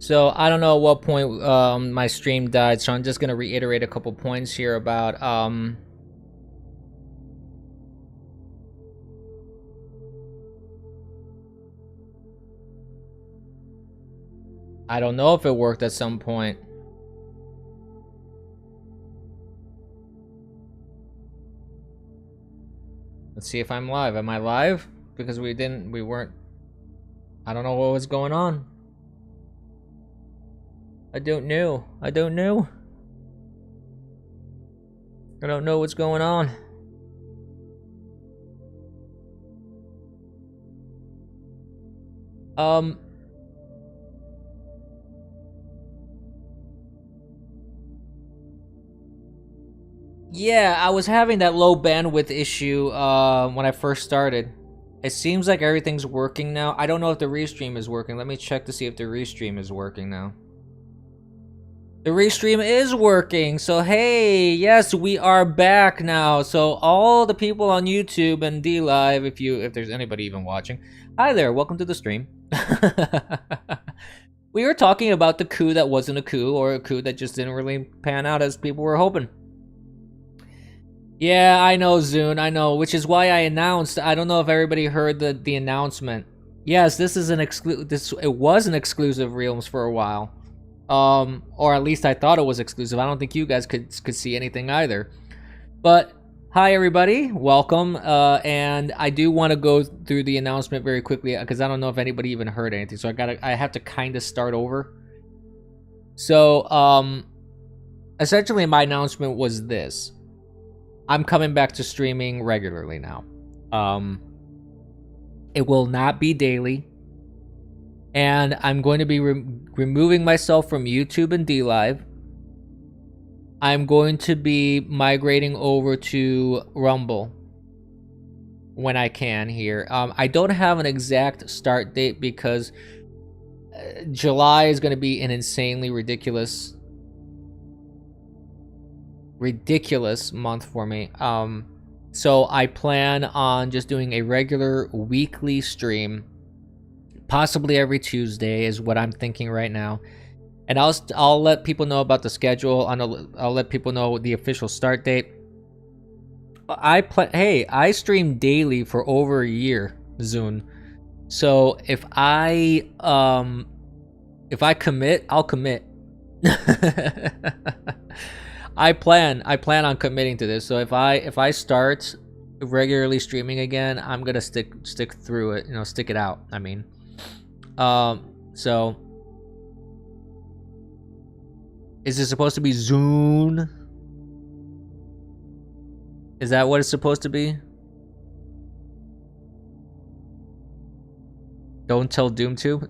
So I don't know at what point my stream died, so I'm just gonna reiterate a couple points here about I don't know if it worked at some point. Let's see if I'm live. Am I live? Because we weren't. I don't know what was going on. I don't know. I don't know. I don't know what's going on. Yeah, I was having that low bandwidth issue when I first started. It seems like everything's working now. I don't know if the restream is working. Let me check to see if the restream is working now. The restream is working. So hey, yes, we are back now. So all the people on YouTube and D Live, if there's anybody even watching, hi there, welcome to the stream. We were talking about the coup that wasn't a coup, or a coup that just didn't really pan out as people were hoping. Yeah, I know, Zune, I know, which is why I announced. I don't know if everybody heard the announcement. Yes, this is an it was an exclusive Realms for a while. Or at least I thought it was exclusive. I don't think you guys could see anything either. But hi everybody, welcome. And I do want to go through the announcement very quickly because I don't know if anybody even heard anything. So I have to kind of start over. So essentially my announcement was this. I'm coming back to streaming regularly now. It will not be daily. And I'm going to be removing myself from YouTube and D Live. I'm going to be migrating over to Rumble when I can here. I don't have an exact start date because July is going to be an insanely ridiculous month for me. So I plan on just doing a regular weekly stream, possibly every Tuesday is what I'm thinking right now. And I'll let people know about the schedule. I'll let people know the official start date. Hey, I stream daily for over a year, Zune. So if I commit, I'll commit. I plan on committing to this. So if I start regularly streaming again, I'm gonna stick through it. You know, stick it out. I mean, so is it supposed to be Zune? Is that what it's supposed to be? Don't tell DoomTube.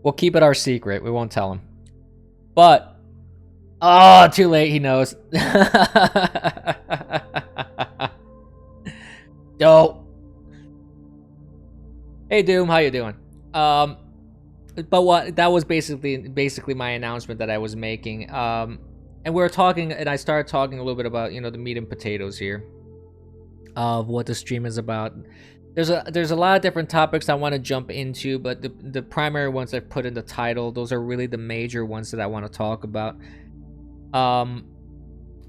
We'll keep it our secret. We won't tell him. But, oh, too late. He knows. Dope. Hey, Doom. How you doing? But what that was basically my announcement that I was making. And we were talking, and I started talking a little bit about, you know, the meat and potatoes here of what the stream is about. There's a lot of different topics I want to jump into, but the primary ones I've put in the title, those are really the major ones that I want to talk about.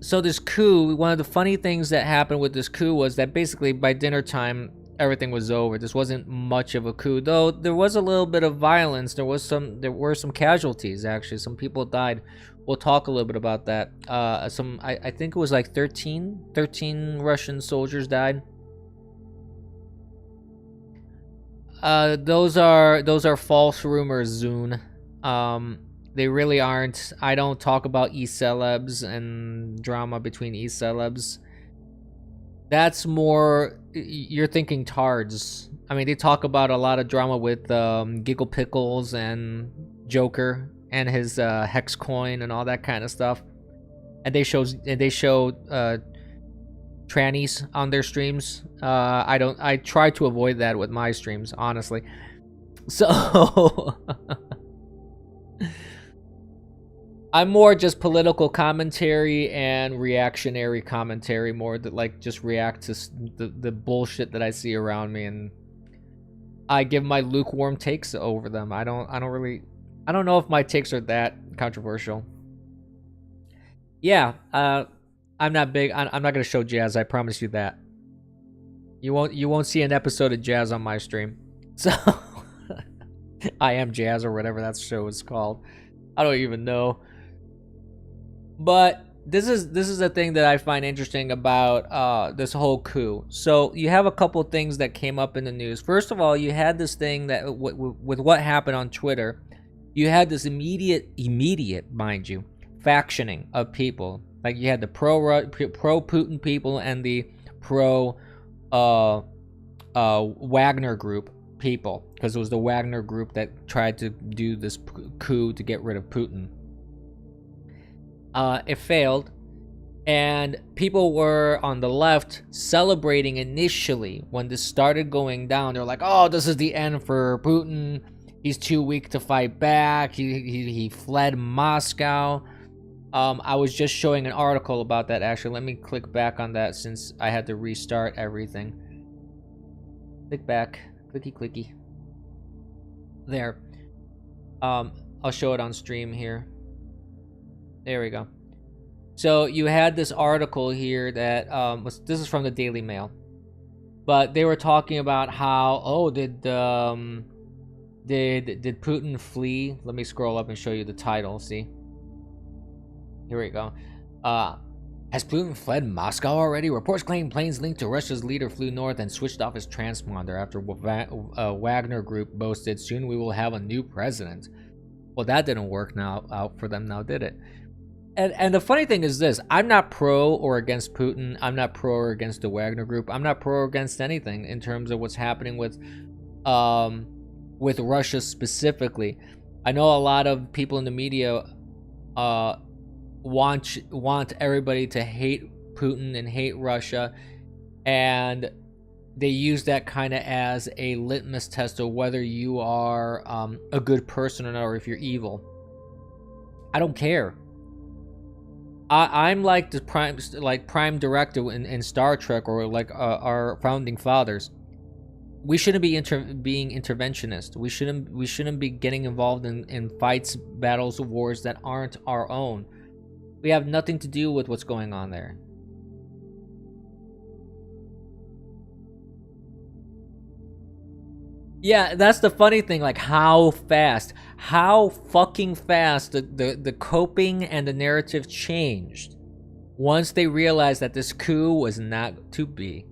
So this coup, one of the funny things that happened with this coup was that basically by dinner time, everything was over. This wasn't much of a coup, though there was a little bit of violence. There were some casualties, actually. Some people died. We'll talk a little bit about that. I think it was like 13 Russian soldiers died. Those are false rumors, Zune. They really aren't. I don't talk about e-celebs and drama between e-celebs. That's more, you're thinking tards. I mean, they talk about a lot of drama with Giggle Pickles and Joker and his hex coin and all that kind of stuff. And they show trannies on their streams. I try to avoid that with my streams, honestly. So I'm more just political commentary and reactionary commentary, more that like just react to the bullshit that I see around me. And I give my lukewarm takes over them. I don't know if my takes are that controversial. Yeah, I'm not big. I'm not gonna show Jazz. I promise you that. You won't see an episode of Jazz on my stream. So I Am Jazz or whatever that show is called. I don't even know. But this is a thing that I find interesting about this whole coup. So you have a couple things that came up in the news. First of all, you had this thing that with what happened on Twitter, you had this immediate, mind you, factioning of people. Like you had the pro Putin people and the pro Wagner group people, because it was the Wagner group that tried to do this coup to get rid of Putin. It failed, and people were on the left celebrating initially when this started going down. They're like, "Oh, this is the end for Putin. He's too weak to fight back. He fled Moscow." I was just showing an article about that. Actually, let me click back on that since I had to restart everything. Click back, clicky. There. I'll show it on stream here. There we go. So you had this article here that this is from the Daily Mail, but they were talking about how did Putin flee? Let me scroll up and show you the title. See, here we go. Has Putin fled Moscow already? Reports claim planes linked to Russia's leader flew north and switched off his transponder after Wagner Group boasted soon we will have a new president. Well, that didn't work out for them now, did it? And the funny thing is this: I'm not pro or against Putin. I'm not pro or against the Wagner Group. I'm not pro or against anything in terms of what's happening with Russia specifically. I know a lot of people in the media want everybody to hate Putin and hate Russia, and they use that kind of as a litmus test of whether you are a good person or not, or if you're evil. I don't care. I'm like the prime director in Star Trek, or like our founding fathers. We shouldn't be being interventionist. We shouldn't be getting involved in fights, battles, wars that aren't our own. We have nothing to do with what's going on there. Yeah, that's the funny thing, like how fucking fast the coping and the narrative changed once they realized that this coup was not to be.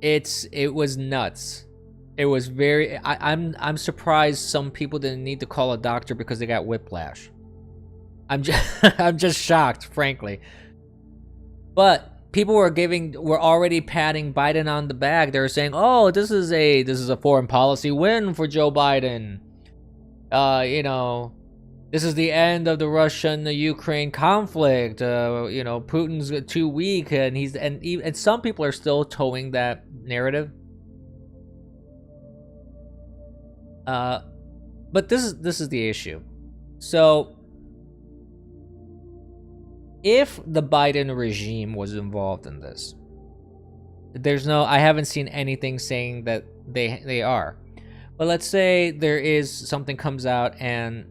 It was nuts. It was very I'm surprised some people didn't need to call a doctor because they got whiplash. I'm just shocked, frankly. But people were already patting Biden on the back. They were saying, "Oh, this is a foreign policy win for Joe Biden. This is the end of the Russian-Ukraine conflict. Putin's too weak," and some people are still towing that narrative. But this is the issue. So, if the Biden regime was involved in this, I haven't seen anything saying that they are. But let's say there is something comes out and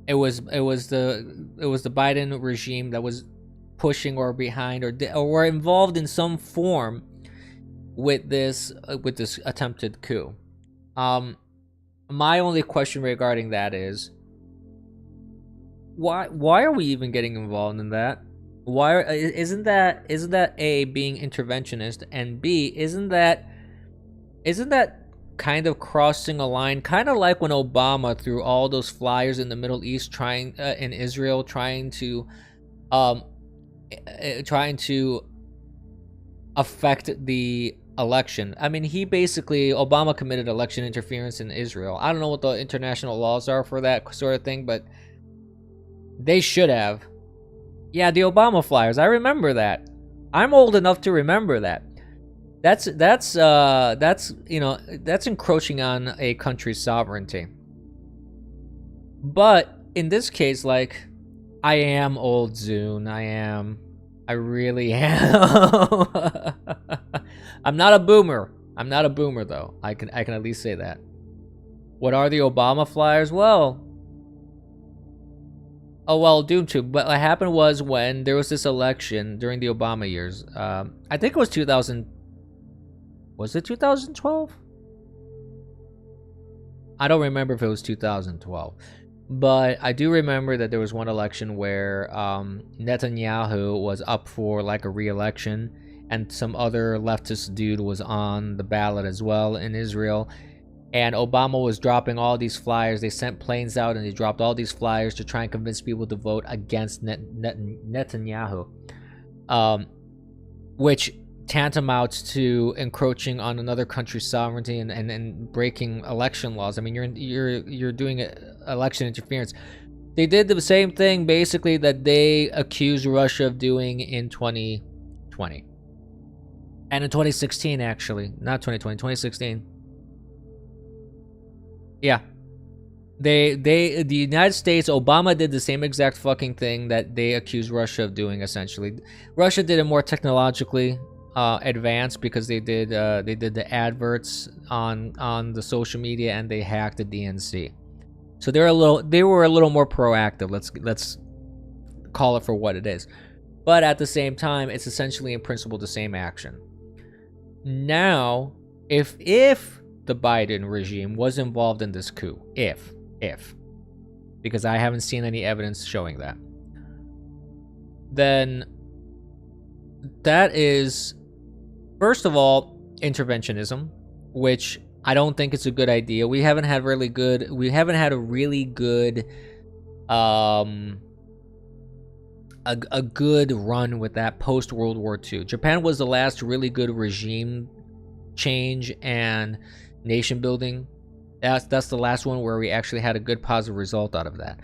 it was the Biden regime that was pushing or behind or were involved in some form with this attempted coup. My only question regarding that is, why are we even getting involved in that? Why isn't that A, being interventionist, and B, isn't that kind of crossing a line, kind of like when Obama threw all those flyers in the Middle East in Israel trying to affect the election. I mean, Obama committed election interference in Israel. I don't know what the international laws are for that sort of thing, but they should have. Yeah, the Obama flyers. I remember that. I'm old enough to remember that. That's encroaching on a country's sovereignty. But in this case, like, I am old, Zune. I really am. I'm not a boomer. I'm not a boomer though. I can at least say that. What are the Obama flyers? Well, doomed to. But what happened was when there was this election during the Obama years. I think it was 2000. Was it 2012? I don't remember if it was 2012. But I do remember that there was one election where Netanyahu was up for like a re-election, and some other leftist dude was on the ballot as well in Israel. And Obama was dropping all these flyers. They sent planes out and they dropped all these flyers to try and convince people to vote against Netanyahu, which tantamounts to encroaching on another country's sovereignty and breaking election laws. I mean, you're doing election interference. They did the same thing basically that they accused Russia of doing in 2020 and in 2016, actually, not 2020, 2016. Yeah. The United States, Obama did the same exact fucking thing that they accused Russia of doing, essentially. Russia did it more technologically advanced because they did the adverts on the social media, and they hacked the DNC. So they were a little more proactive. Let's call it for what it is. But at the same time, it's essentially in principle the same action. Now, if the Biden regime was involved in this coup, if, because I haven't seen any evidence showing that, then that is, first of all, interventionism, which I don't think it's a good idea. We haven't had a really good a good run with that post World War II. Japan was the last really good regime change and nation building. That's the last one where we actually had a good positive result out of that.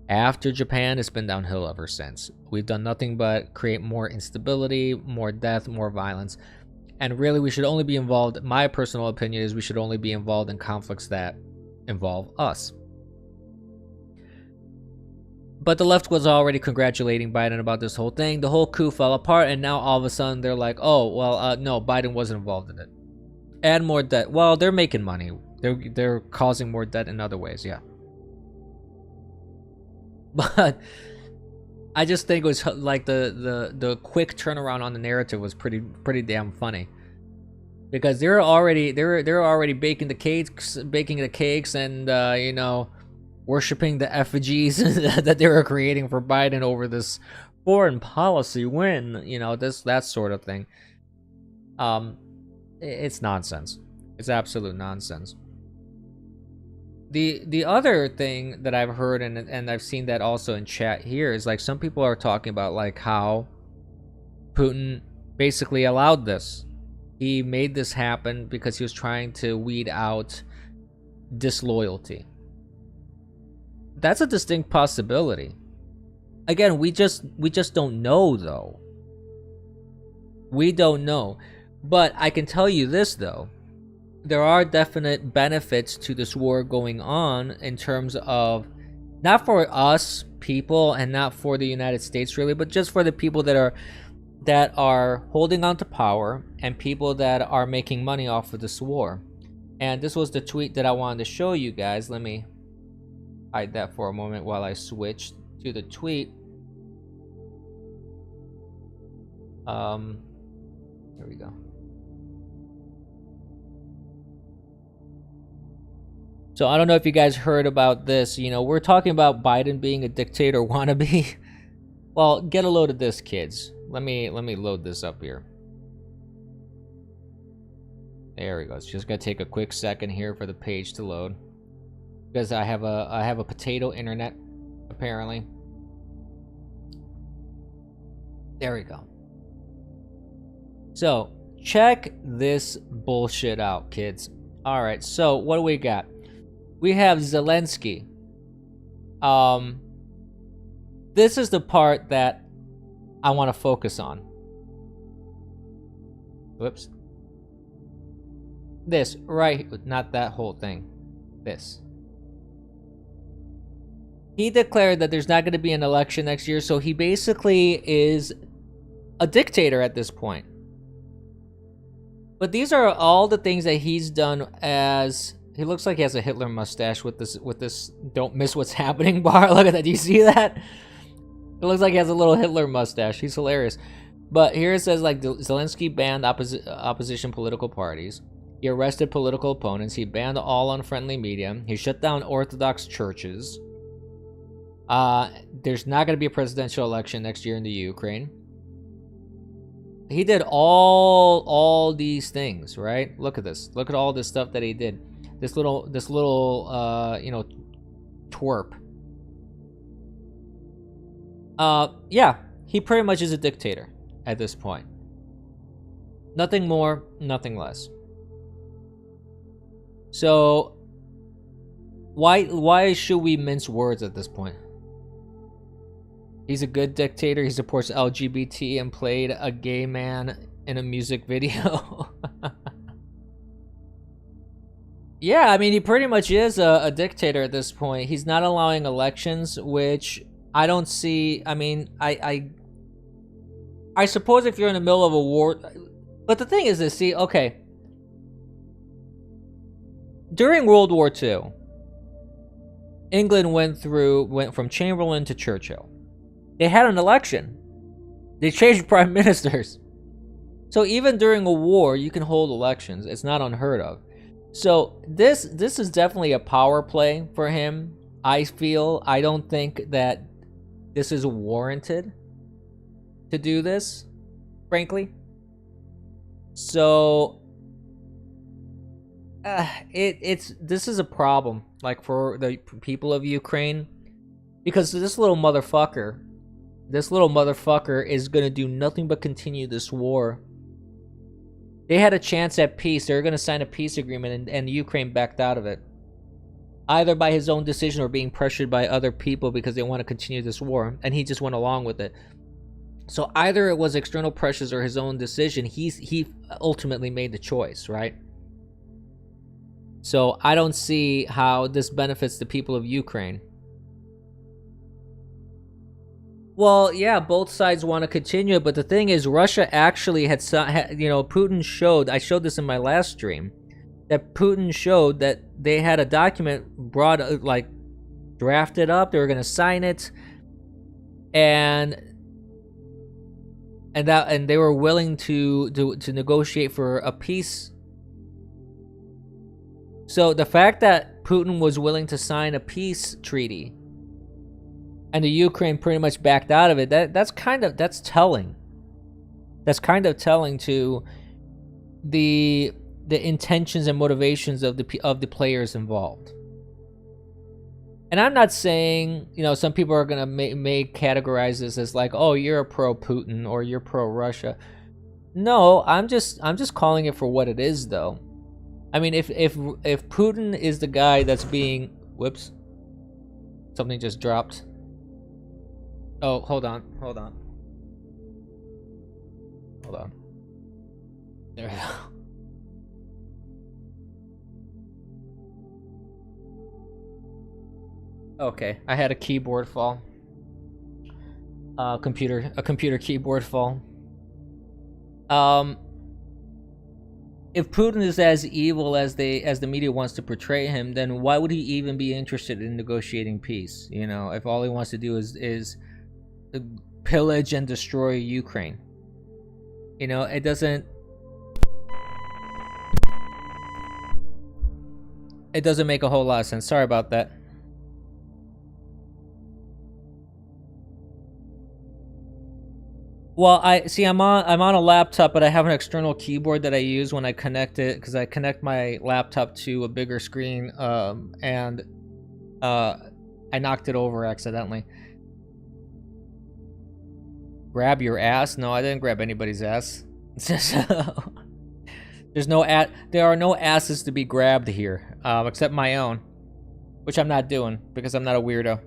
After Japan, it's been downhill ever since. We've done nothing but create more instability, more death, more violence. And really, we should only be involved, my personal opinion is we should only be involved in conflicts that involve us. But the left was already congratulating Biden about this whole thing. The whole coup fell apart, and now all of a sudden they're like, oh, well, no, Biden wasn't involved in it. Add more debt. Well, they're making money. They're causing more debt in other ways, yeah. But I just think it was like the quick turnaround on the narrative was pretty damn funny, because they're already baking the cakes and worshiping the effigies that they were creating for Biden over this foreign policy win, that sort of thing. It's nonsense. It's absolute nonsense. The other thing that I've heard and I've seen that also in chat here is like some people are talking about like how Putin basically allowed this. He made this happen because he was trying to weed out disloyalty. That's a distinct possibility. Again, we just don't know though. We don't know. But I can tell you this though. There are definite benefits to this war going on in terms of, not for us people and not for the United States really, but just for the people that are holding on to power and people that are making money off of this war. And this was the tweet that I wanted to show you guys. Let me hide that for a moment while I switch to the tweet. Here we go. So I don't know if you guys heard about this. We're talking about Biden being a dictator wannabe. Well, get a load of this, kids. Let me load this up here. There we go. It's just gonna take a quick second here for the page to load, because I have a potato internet apparently. There we go. So check this bullshit out, kids. All right. So what do we got? We have Zelensky. This is the part that I want to focus on. Whoops. This right, not that whole thing. This. He declared that there's not going to be an election next year, so he basically is a dictator at this point. But these are all the things that he's done as... He looks like he has a Hitler mustache with this "Don't miss what's happening" bar. Look at that. Do you see that? It looks like he has a little Hitler mustache. He's hilarious. But here it says, like, Zelensky banned opposition political parties. He arrested political opponents. He banned all unfriendly media. He shut down Orthodox churches. There's not going to be a presidential election next year in the Ukraine. He did all these things, right? Look at this. Look at all this stuff that he did. This little you know, twerp. Yeah, he pretty much is a dictator at this point. Nothing more, nothing less. So why should we mince words at this point? He's a good dictator. He supports LGBT and played a gay man in a music video. Yeah, I mean, he pretty much is a dictator at this point. He's not allowing elections, which I don't see. I mean, I suppose if you're in the middle of a war, but the thing is this, see, okay. During World War II, England went from Chamberlain to Churchill. They had an election. They changed prime ministers. So even during a war, you can hold elections. It's not unheard of. So this is definitely a power play for him. I feel. I don't think that this is warranted to do this, frankly. So this is a problem, like, for the people of Ukraine, because this little motherfucker is gonna do nothing but continue this war. They had a chance at peace. They were going to sign a peace agreement, and Ukraine backed out of it. Either by his own decision or being pressured by other people because they want to continue this war, and he just went along with it. So either it was external pressures or his own decision. He ultimately made the choice, right? So I don't see how this benefits the people of Ukraine. Well, yeah, both sides want to continue, but the thing is, Russia actually had, you know, Putin showed, I showed this in my last stream, that Putin showed that they had a document brought, like, drafted up, they were going to sign it, and they were willing to negotiate for a peace. So the fact that Putin was willing to sign a peace treaty and the Ukraine pretty much backed out of it, that's telling. That's kind of telling to the intentions and motivations of the players involved. And I'm not saying, you know, some people are gonna may categorize this as like, oh, you're a pro Putin or you're pro Russia. No, I'm just calling it for what it is, though. I mean, if Putin is the guy that's being, whoops, something just dropped. Oh, hold on. There we go. Okay, I had a keyboard fall. A computer keyboard fall. If Putin is as evil as the media wants to portray him, then why would he even be interested in negotiating peace? You know, if all he wants to do is pillage and destroy Ukraine. You know, it doesn't make a whole lot of sense. Sorry about that. Well, I'm on a laptop, but I have an external keyboard that I use when I connect it, because I connect my laptop to a bigger screen, and I knocked it over accidentally. Grab your ass? No, I didn't grab anybody's ass. There are no asses to be grabbed here, except my own, which I'm not doing because I'm not a weirdo.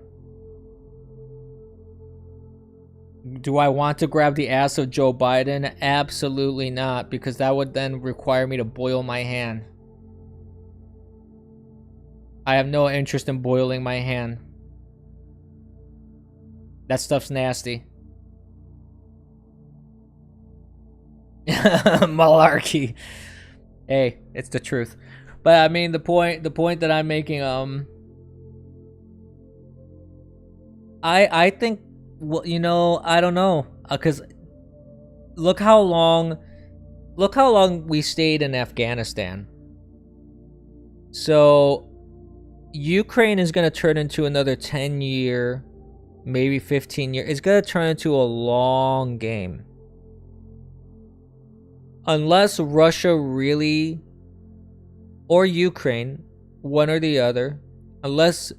Do I want to grab the ass of Joe Biden? Absolutely not, because that would then require me to boil my hand. I have no interest in boiling my hand. That stuff's nasty. Malarkey. Hey, it's the truth. But I mean, the point that I'm making, I think, well, I don't know, cause look how long, we stayed in Afghanistan. So Ukraine is gonna turn into another 10-year, maybe 15-year. It's gonna turn into a long game. Unless Russia really, or Ukraine, one or the other, unless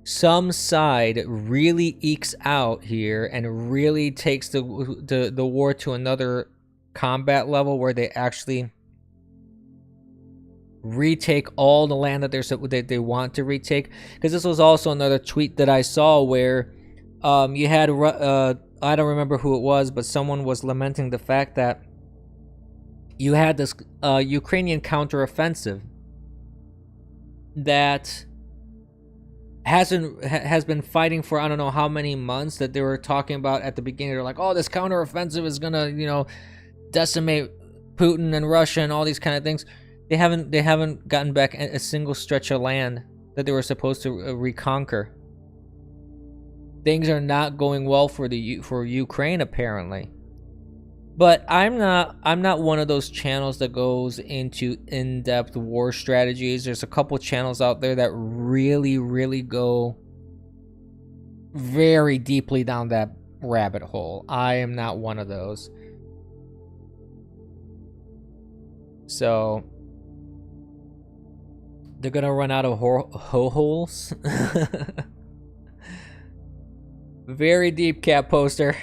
some side really ekes out here and really takes the war to another combat level where they actually retake all the land that they want to retake. Because this was also another tweet that I saw where you had I don't remember who it was, but someone was lamenting the fact that you had this Ukrainian counteroffensive that has been fighting for I don't know how many months, that they were talking about at the beginning. They're like, oh, this counteroffensive is gonna decimate Putin and Russia and all these kind of things. They haven't gotten back a single stretch of land that they were supposed to reconquer. Things are not going well for Ukraine apparently. But I'm not one of those channels that goes into in-depth war strategies. There's a couple channels out there that really, really go very deeply down that rabbit hole. I am not one of those. So they're gonna run out of holes. Very deep, cat poster.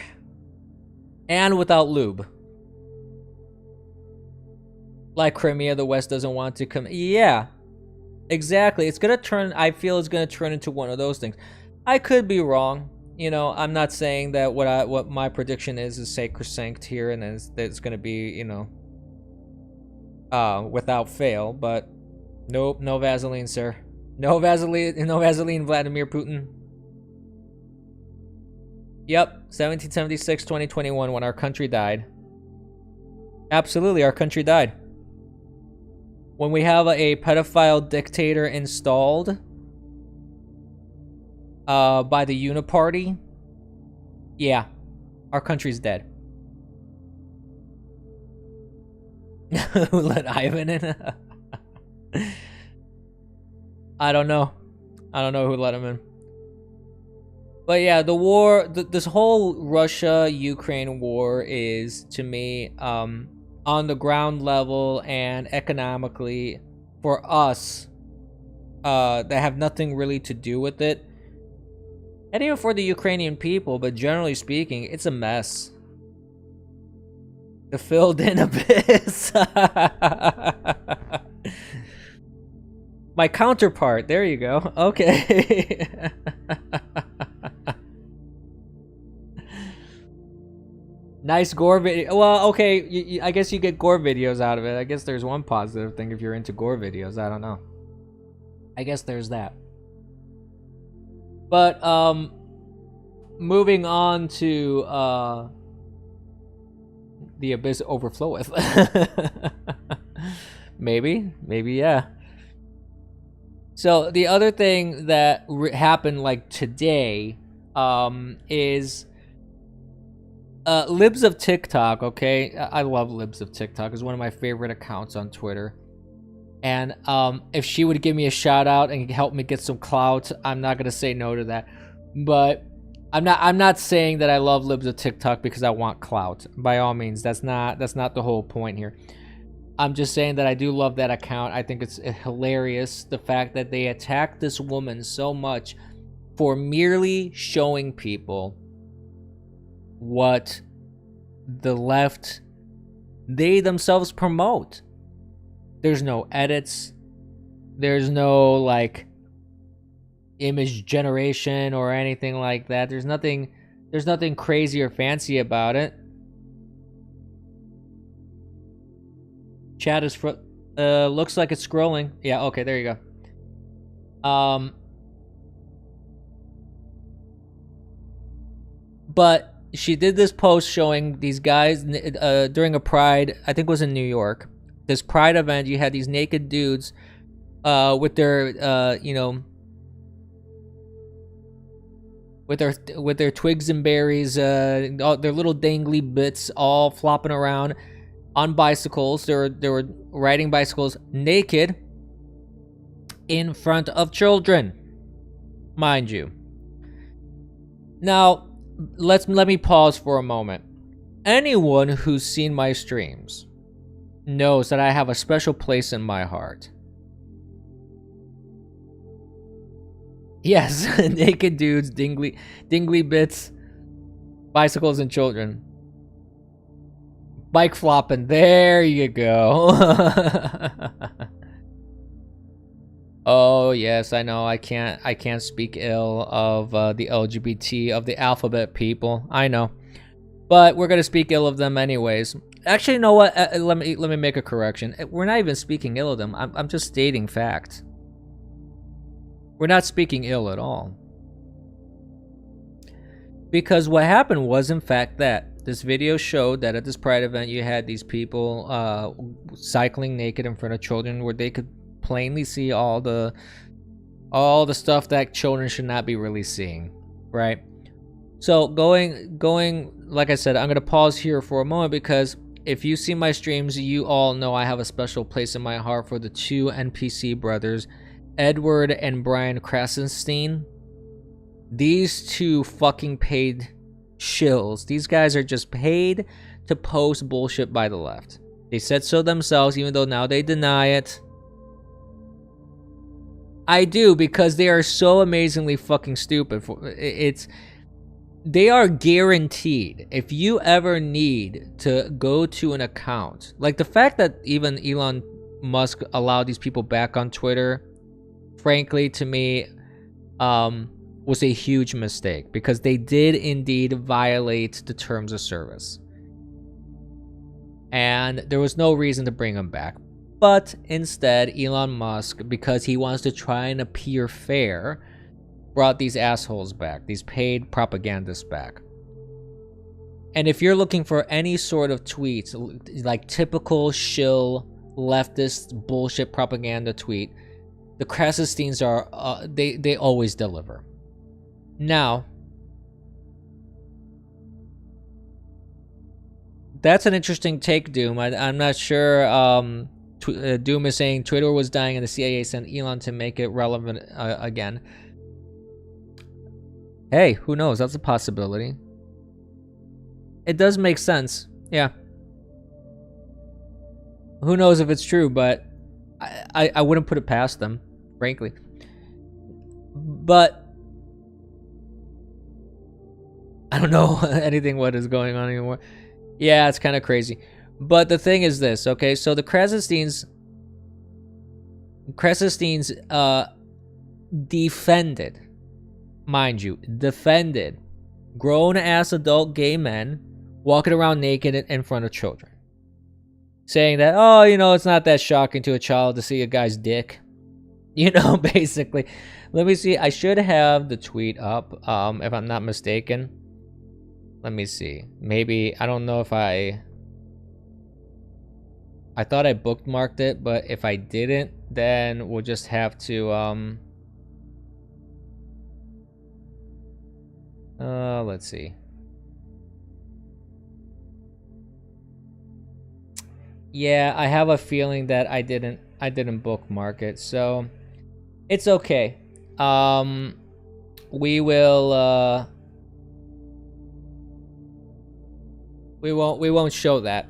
And without lube. Like Crimea, the West doesn't want to come. Yeah, exactly. It's gonna turn. I feel it's gonna turn into one of those things. I could be wrong. I'm not saying that what my prediction is sacrosanct here, and that it's gonna be without fail. But nope, no Vaseline, sir. No Vaseline, Vladimir Putin. Yep, 1776, 2021, when our country died. Absolutely, our country died. When we have a pedophile dictator installed by the Uniparty, yeah, our country's dead. Who let Ivan in? I don't know. I don't know who let him in. But yeah, the war, this whole Russia-Ukraine war is, to me, on the ground level and economically, for us, that have nothing really to do with it. And even for the Ukrainian people, but generally speaking, it's a mess. The filled-in abyss. My counterpart, there you go. Okay. Nice gore video. Well, okay, I guess you get gore videos out of it. I guess there's one positive thing if you're into gore videos. I don't know. I guess there's that. But moving on to the abyss overfloweth. maybe yeah. So the other thing that happened like today is Libs of TikTok, okay? I love Libs of TikTok. It's one of my favorite accounts on Twitter. And if she would give me a shout out and help me get some clout, I'm not gonna say no to that. But I'm not saying that I love Libs of TikTok because I want clout. By all means, that's not the whole point here. I'm just saying that I do love that account. I think it's hilarious, the fact that they attacked this woman so much for merely showing people what the left, they themselves promote. There's no edits. There's no like image generation or anything like that. There's nothing crazy or fancy about it. Chat is looks like it's scrolling. Yeah, okay, there you go. But she did this post showing these guys during a pride, I think it was in New York, this Pride event, you had these naked dudes with their with their twigs and berries, all their little dangly bits all flopping around on bicycles. They were riding bicycles naked in front of children, mind you. Now, let me pause for a moment. Anyone who's seen my streams knows that I have a special place in my heart. Yes, naked dudes, dingly bits, bicycles, and children. Bike flopping. There you go. Oh yes, I know. I can't speak ill of the LGBT, of the alphabet people. I know, but we're gonna speak ill of them anyways. Actually, you know what? Let me make a correction. We're not even speaking ill of them. I'm just stating fact. We're not speaking ill at all. Because what happened was, in fact, that this video showed that at this Pride event, you had these people cycling naked in front of children, where they could plainly see all the stuff that children should not be really seeing, right? So going, like I said, I'm gonna pause here for a moment, because if you see my streams, you all know I have a special place in my heart for the two NPC brothers, Edward and Brian Krassestien. These two fucking paid shills. These guys are just paid to post bullshit by the left. They said so themselves, even though now they deny it. I do, because they are so amazingly fucking stupid. They are guaranteed, if you ever need to go to an account, like the fact that even Elon Musk allowed these people back on Twitter, frankly, to me, was a huge mistake, because they did indeed violate the terms of service. And there was no reason to bring them back. But instead, Elon Musk, because he wants to try and appear fair, brought these assholes back, these paid propagandists back. And if you're looking for any sort of tweets, like typical shill leftist bullshit propaganda tweet, the Krassestiens are, they always deliver. Now, that's an interesting take, Doom. I'm not sure. Doom is saying Twitter was dying and the CIA sent Elon to make it relevant again. Hey, who knows? That's a possibility. It does make sense. Yeah. Who knows if it's true, but I wouldn't put it past them, frankly. But I don't know anything what is going on anymore. Yeah, it's kind of crazy. But the thing is this, okay? So the Krassestiens defended, mind you, defended grown-ass adult gay men walking around naked in front of children. Saying that, oh, you know, it's not that shocking to a child to see a guy's dick. You know, basically. Let me see. I should have the tweet up, if I'm not mistaken. Let me see. Maybe, I don't know if I thought I bookmarked it, but if I didn't, then we'll just have to, let's see. Yeah, I have a feeling that I didn't bookmark it, so it's okay. We will, we won't show that.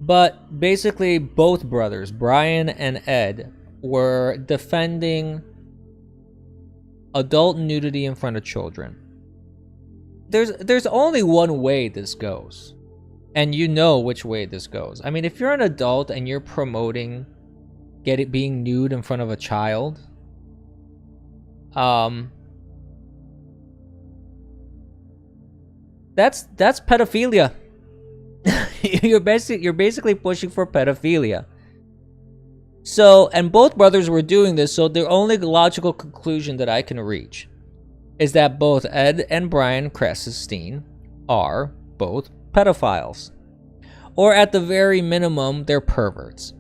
But basically, both brothers, Brian and Ed, were defending adult nudity in front of children. There's only one way this goes, and you know which way this goes. I mean, if you're an adult and you're promoting being nude in front of a child, that's pedophilia. You're basically pushing for pedophilia. So, and both brothers were doing this, so the only logical conclusion that I can reach is that both Ed and Brian Krassestien are both pedophiles. or at the very minimum, they're perverts.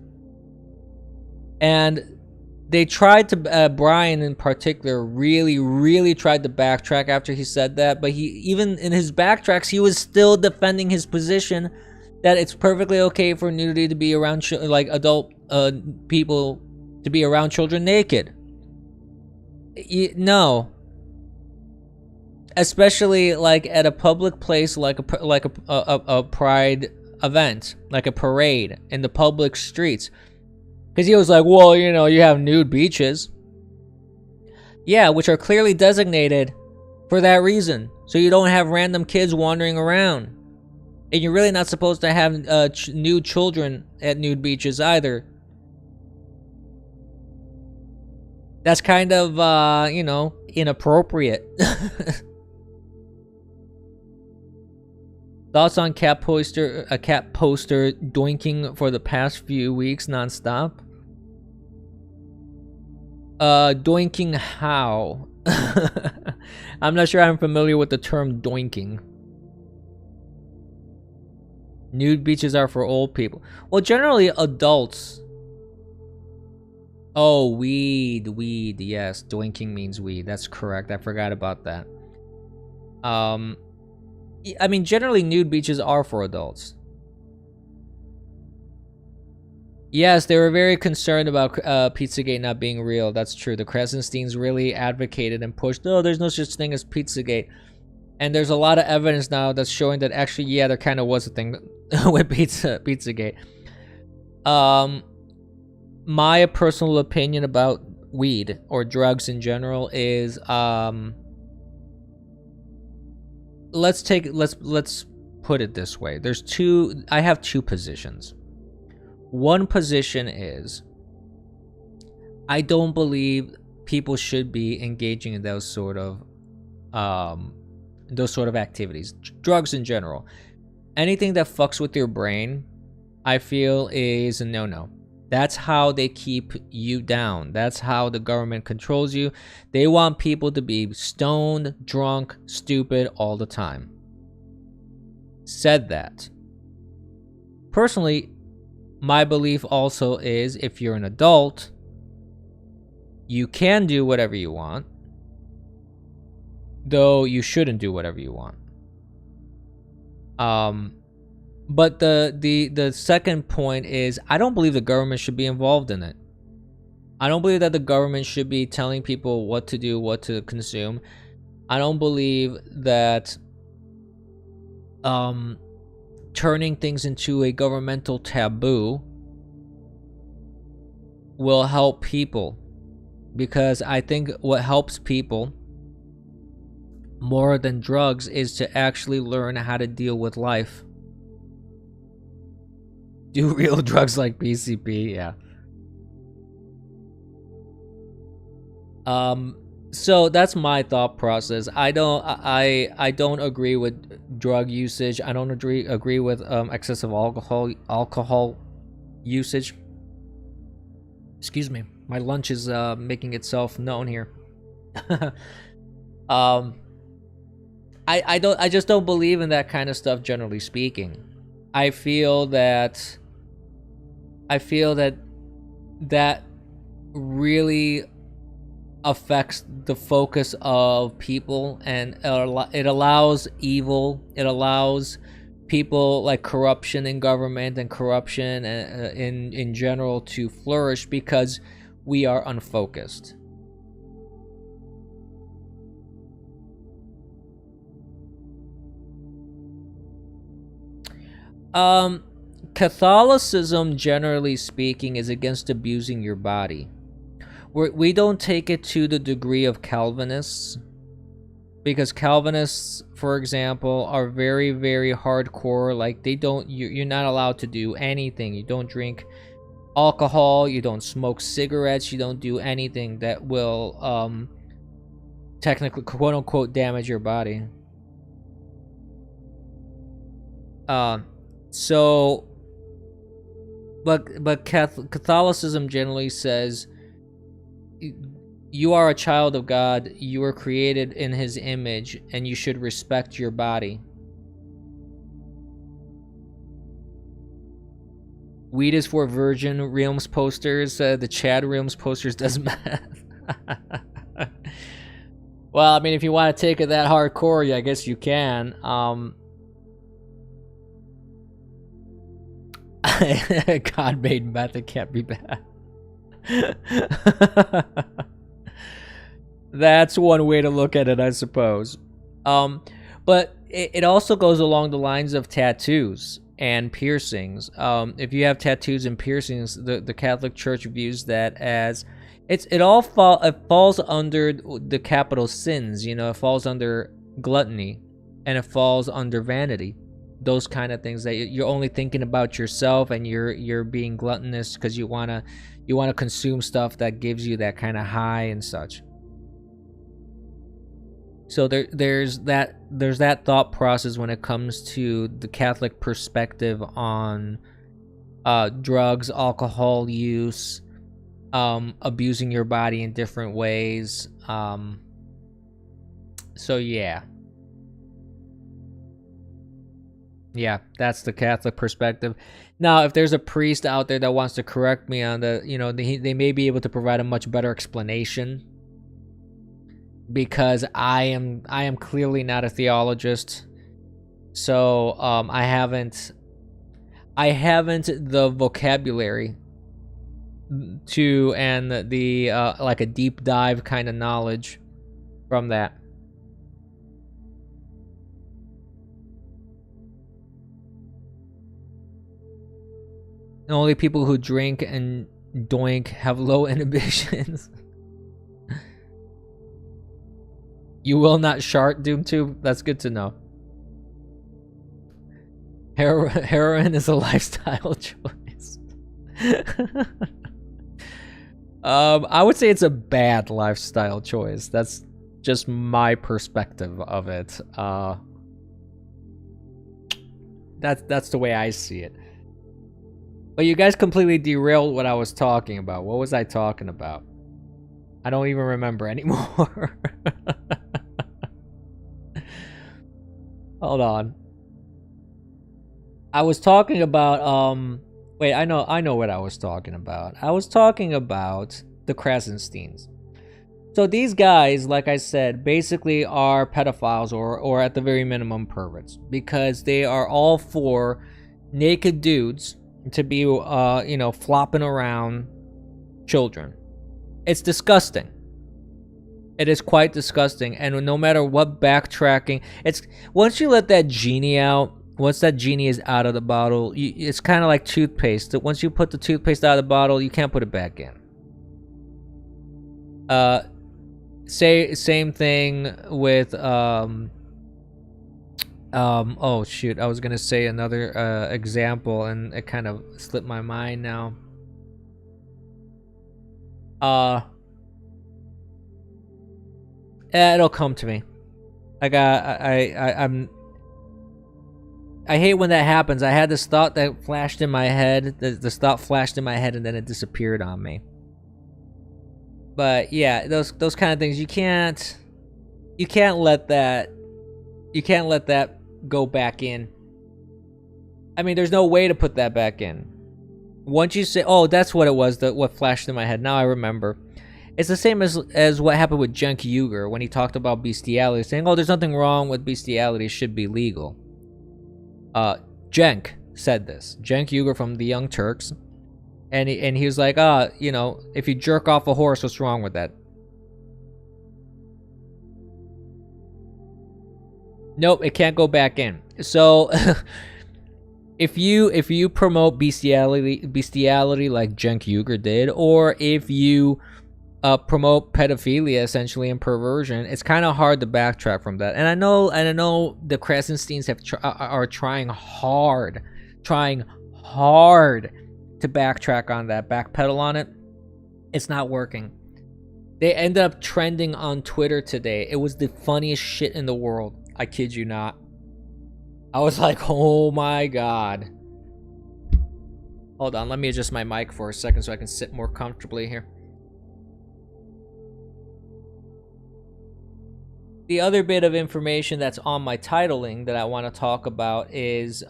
And they tried to, Brian in particular, really tried to backtrack after he said that, but he, even in his backtracks, he was still defending his position that it's perfectly okay for nudity to be around, like adult people to be around children naked. No. Especially like at a public place, like a pride event, like a parade in the public streets. Because he was like, well, you know, you have nude beaches. Yeah, which are clearly designated for that reason. So you don't have random kids wandering around. And you're really not supposed to have nude children at nude beaches either. That's kind of, you know, inappropriate. Thoughts on cat poster doinking for the past few weeks nonstop? Doinking how? I'm not sure I'm familiar with the term doinking. Nude beaches are for old people. Well, generally adults. Oh, weed, yes. Doinking means weed. That's correct. I forgot about that. I mean, generally nude beaches are for adults. Yes, they were very concerned about Pizzagate not being real. That's true. The Krassestiens really advocated and pushed, no, there's no such thing as Pizzagate. And there's a lot of evidence now that's showing that actually, yeah, there kind of was a thing with Pizzagate. My personal opinion about weed or drugs in general is, let's put it this way. I have two positions. One position is, I don't believe people should be engaging in those sort of activities. Drugs in general. Anything that fucks with your brain, I feel is a no-no. That's how they keep you down. That's how the government controls you. They want people to be stoned, drunk, stupid all the time. Said that. Personally, my belief also is if you're an adult, you can do whatever you want, though you shouldn't do whatever you want. But the second point is, I don't believe the government should be involved in it. I don't believe that the government should be telling people what to do, what to consume. I don't believe that turning things into a governmental taboo will help people. Because I think what helps people more than drugs is to actually learn how to deal with life. Do real drugs like PCP, yeah. So that's my thought process. I don't agree with drug usage. I don't agree with excessive alcohol usage. Excuse me, my lunch is making itself known here. I just don't believe in that kind of stuff, generally speaking. I feel that that really affects the focus of people, and it allows evil. It allows people like corruption in government and corruption in general to flourish because we are unfocused. Catholicism, generally speaking, is against abusing your body. We don't take it to the degree of Calvinists, because Calvinists, for example, are very, very hardcore. Like, they don't, you're not allowed to do anything. You don't drink alcohol, you don't smoke cigarettes, you don't do anything that will technically, quote unquote, damage your body. So, but Catholicism generally says you are a child of God, you were created in His image, and you should respect your body. Weed is for Virgin Realms posters. The Chad Realms posters does math. Well, I mean, if you want to take it that hardcore, yeah, I guess you can. God made meth, it can't be bad. That's one way to look at it, I suppose. But it also goes along the lines of tattoos and piercings. If you have tattoos and piercings, the Catholic Church views that as it falls under the capital sins. You know, it falls under gluttony, and it falls under vanity. Those kind of things that you're only thinking about yourself, and you're being gluttonous because you wanna consume stuff that gives you that kind of high and such. So there's that thought process when it comes to the Catholic perspective on drugs, alcohol use, abusing your body in different ways. So yeah, that's the Catholic perspective. Now, if there's a priest out there that wants to correct me on they may be able to provide a much better explanation, because I am clearly not a theologist. So I haven't the vocabulary to, and the like a deep dive kind of knowledge from that. The only people who drink and doink have low inhibitions. You will not shart, DoomTube? That's good to know. Heroin is a lifestyle choice. I would say it's a bad lifestyle choice. That's just my perspective of it. That's the way I see it. But you guys completely derailed what I was talking about. What was I talking about? I don't even remember anymore. Hold on. I was talking about wait, I know what I was talking about. I was talking about the Krassestiens. So these guys, like I said, basically are pedophiles, or at the very minimum perverts, because they are all for naked dudes to be flopping around children. It's disgusting. It is quite disgusting, and no matter what backtracking, once you let that genie out, once that genie is out of the bottle, it's kind of like toothpaste. Once you put the toothpaste out of the bottle, you can't put it back in. Same thing with oh shoot, I was gonna say another example, and it kind of slipped my mind now. It'll come to me. I hate when that happens. I had this thought that flashed in my head. This thought flashed in my head, and then it disappeared on me. But yeah, those kind of things, you can't let that go back in. I mean, there's no way to put that back in. Once you say, oh, that's what it was, what flashed in my head. Now I remember. It's the same as what happened with Cenk Uygur when he talked about bestiality, saying, oh, there's nothing wrong with bestiality, it should be legal. Cenk said this. Cenk Uygur from the Young Turks. And he was like, if you jerk off a horse, what's wrong with that? Nope, it can't go back in. So if you promote bestiality like Cenk Uygur did, or if you promote pedophilia essentially and perversion, it's kind of hard to backtrack from that. And I know the Krassestiens are trying hard to backtrack on that, backpedal on it. It's not working. They ended up trending on Twitter today. It was the funniest shit in the world. I kid you not. I was like, oh my god. Hold on, let me adjust my mic for a second so I can sit more comfortably here. The other bit of information that's on my titling that I want to talk about is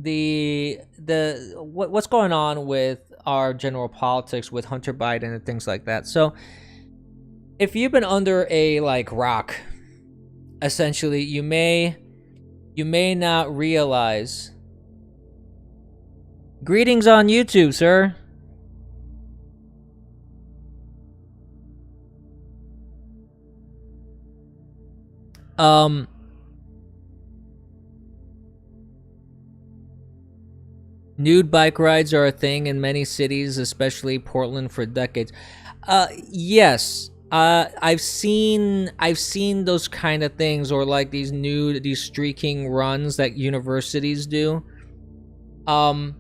what's going on with our general politics with Hunter Biden and things like that. So if you've been under a like rock, essentially you may not realize. Greetings on YouTube, sir. Nude bike rides are a thing in many cities, especially Portland, for decades. Yes. I've seen those kind of things, or like these streaking runs that universities do. I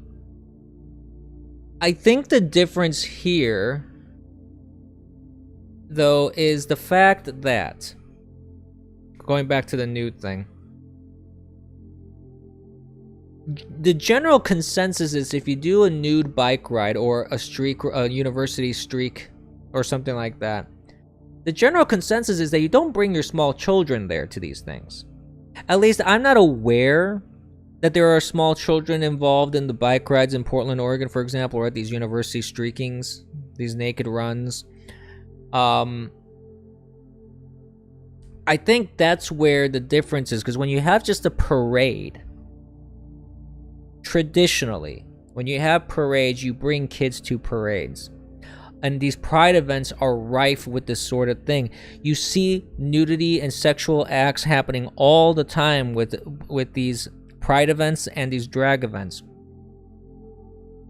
think the difference here, though, is the fact that, going back to the nude thing, the general consensus is if you do a nude bike ride or a university streak or something like that, the general consensus is that you don't bring your small children there to these things. At least I'm not aware that there are small children involved in the bike rides in Portland, Oregon, for example, or at these university streakings, these naked runs. I think that's where the difference is, because when you have just a parade, traditionally, when you have parades, you bring kids to parades. And these pride events are rife with this sort of thing. You see nudity and sexual acts happening all the time with these pride events and these drag events.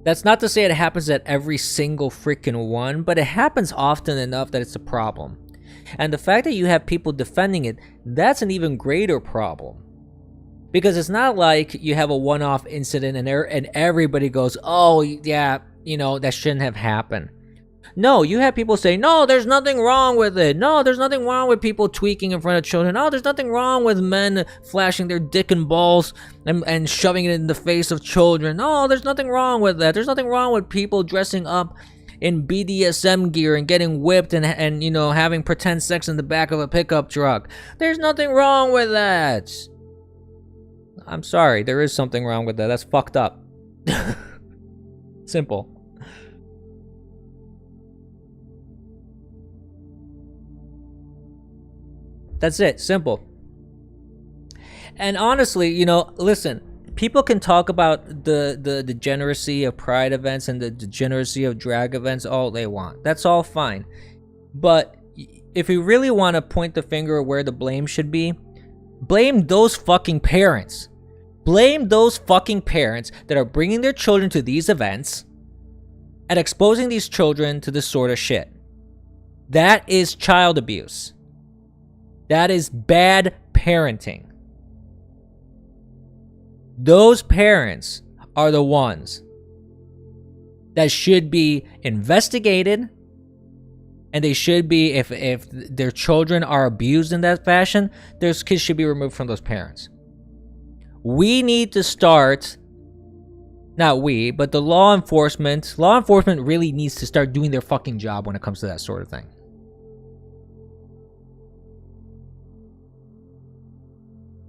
That's not to say it happens at every single freaking one, but it happens often enough that it's a problem. And the fact that you have people defending it, that's an even greater problem. Because it's not like you have a one-off incident and everybody goes, oh, yeah, that shouldn't have happened. No, you have people say, no, there's nothing wrong with it. No, there's nothing wrong with people tweaking in front of children. No, there's nothing wrong with men flashing their dick and balls and shoving it in the face of children. No, there's nothing wrong with that. There's nothing wrong with people dressing up in BDSM gear and getting whipped and having pretend sex in the back of a pickup truck. There's nothing wrong with that. I'm sorry, there is something wrong with that. That's fucked up. Simple. That's it. Simple. And honestly, listen, people can talk about the degeneracy of pride events and the degeneracy of drag events all they want. That's all fine. But if you really want to point the finger at where the blame should be, blame those fucking parents. Blame those fucking parents that are bringing their children to these events and exposing these children to this sort of shit. That is child abuse. That is bad parenting. Those parents are the ones that should be investigated, and they should be, if their children are abused in that fashion, their kids should be removed from those parents. We need to start, not we, but the law enforcement really needs to start doing their fucking job when it comes to that sort of thing.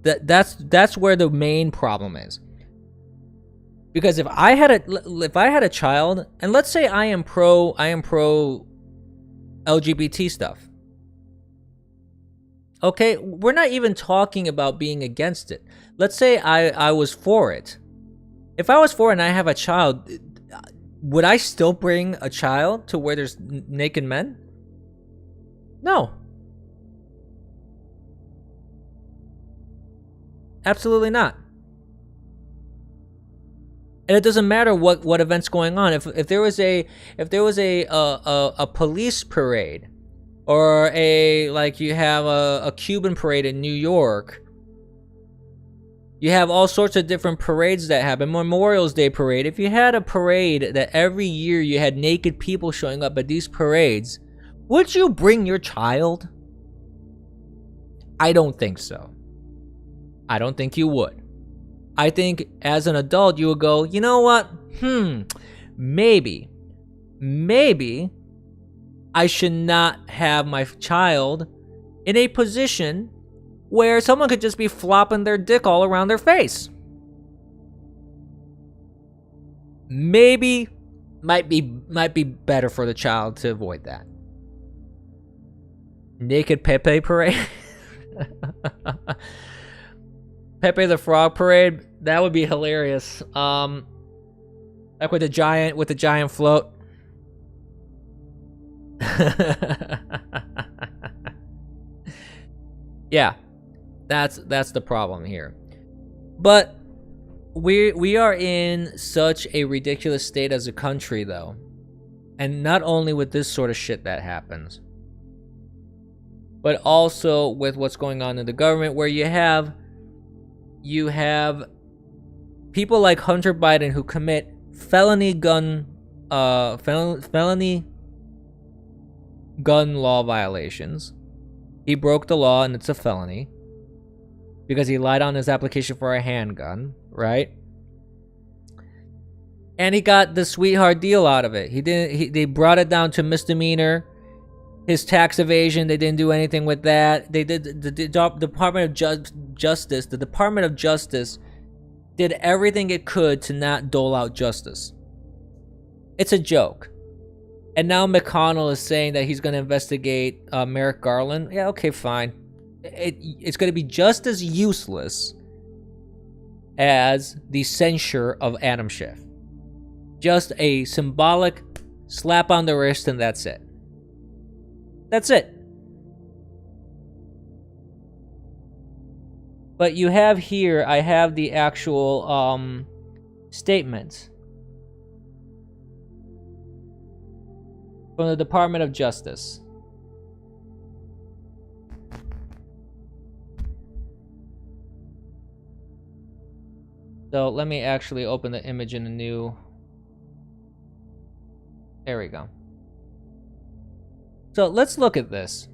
That's where the main problem is. Because if I had a child, and let's say I am pro LGBT stuff. Okay, we're not even talking about being against it. Let's say I was for it. If I was for it and I have a child, would I still bring a child to where there's naked men? No. Absolutely not. And it doesn't matter what event's going on. If there was a police parade, or you have a Cuban parade in New York, you have all sorts of different parades that happen. Memorial's Day parade. If you had a parade that every year you had naked people showing up at these parades, would you bring your child? I don't think so. I don't think you would. I think as an adult, you would go, you know what? Maybe I should not have my child in a position where someone could just be flopping their dick all around their face. maybe might be better for the child to avoid that. Naked Pepe parade. Pepe the Frog parade. That would be hilarious. Like with the giant float. Yeah, that's the problem here. But we are in such a ridiculous state as a country, though, and not only with this sort of shit that happens, but also with what's going on in the government, where you have people like Hunter Biden who commit felony gun law violations. He broke the law and it's a felony because he lied on his application for a handgun, right? And he got the Sweatheart deal out of it. They brought it down to misdemeanor. His tax evasion, they didn't do anything with that. They did the Department of Justice. The Department of Justice did everything it could to not dole out justice. It's a joke. And now McConnell is saying that he's going to investigate Merrick Garland. Yeah, okay, fine. It's going to be just as useless as the censure of Adam Schiff. Just a symbolic slap on the wrist, and that's it. That's it. But you have here, I have the actual statement from the Department of Justice. So let me actually open the image in a new... There we go. So let's look at this.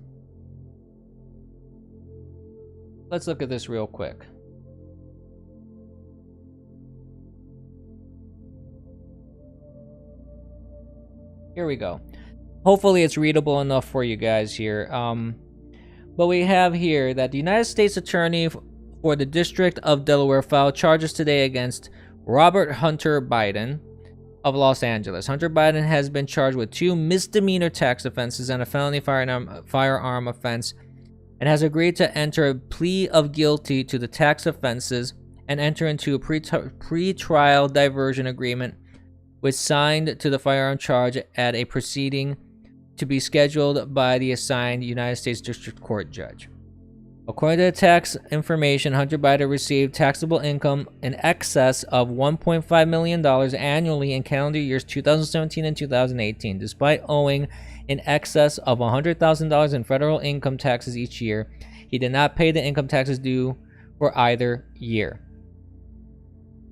Let's look at this real quick. Here we go. Hopefully it's readable enough for you guys here. But we have here that the United States Attorney for the District of Delaware filed charges today against Robert Hunter Biden of Los Angeles. Hunter Biden has been charged with 2 misdemeanor tax offenses and a felony firearm offense, and has agreed to enter a plea of guilty to the tax offenses and enter into a pre-trial diversion agreement, which signed to the firearm charge at a proceeding to be scheduled by the assigned United States District Court judge. According to the tax information, Hunter Biden received taxable income in excess of $1.5 million annually in calendar years 2017 and 2018, despite owing in excess of $100,000 in federal income taxes each year. He did not pay the income taxes due for either year.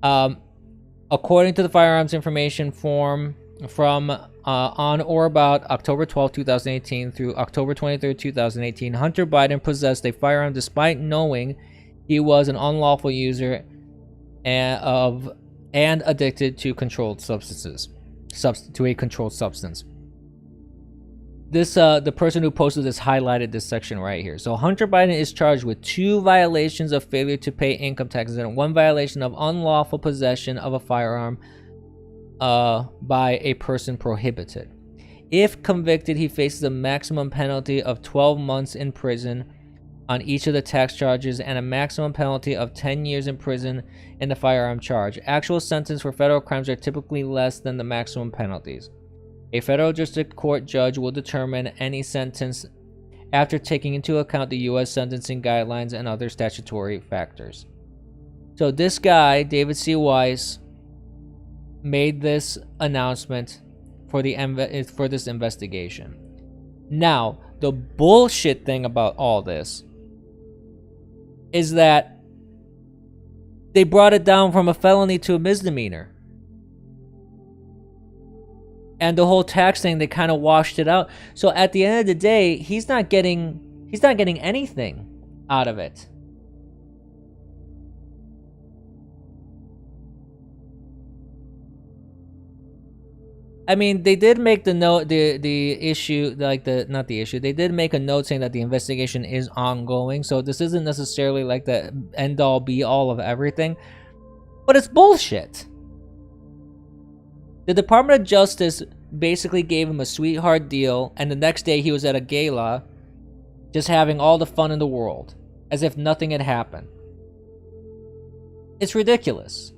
According to the firearms information form from on or about October 12, 2018 through October 23, 2018, Hunter Biden possessed a firearm despite knowing he was an unlawful user and addicted to controlled substances. To a controlled substance. This the person who posted this highlighted this section right here. So Hunter Biden is charged with 2 violations of failure to pay income taxes and 1 violation of unlawful possession of a firearm by a person prohibited. If convicted, he faces a maximum penalty of 12 months in prison on each of the tax charges and a maximum penalty of 10 years in prison in the firearm charge. Actual sentence for federal crimes are typically less than the maximum penalties. A federal district court judge will determine any sentence after taking into account the U.S. sentencing guidelines and other statutory factors. So this guy, David C. Weiss, made this announcement for this investigation. Now, the bullshit thing about all this is that they brought it down from a felony to a misdemeanor. And the whole tax thing, they kind of washed it out. So at the end of the day, he's not getting anything out of it. I mean, they did make the note, the issue, like not the issue. They did make a note saying that the investigation is ongoing. So this isn't necessarily like the end all be all of everything, but it's bullshit. The Department of Justice basically gave him a sweetheart deal, and the next day he was at a gala just having all the fun in the world, as if nothing had happened. It's ridiculous.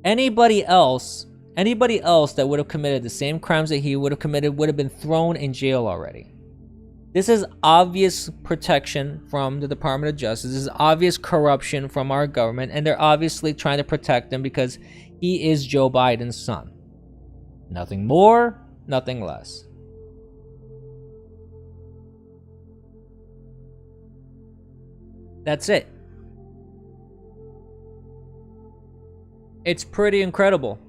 Anybody else that would have committed the same crimes that he would have committed would have been thrown in jail already. This is obvious protection from the Department of Justice. This is obvious corruption from our government, and they're obviously trying to protect him because he is Joe Biden's son. Nothing more, nothing less. That's it. It's pretty incredible.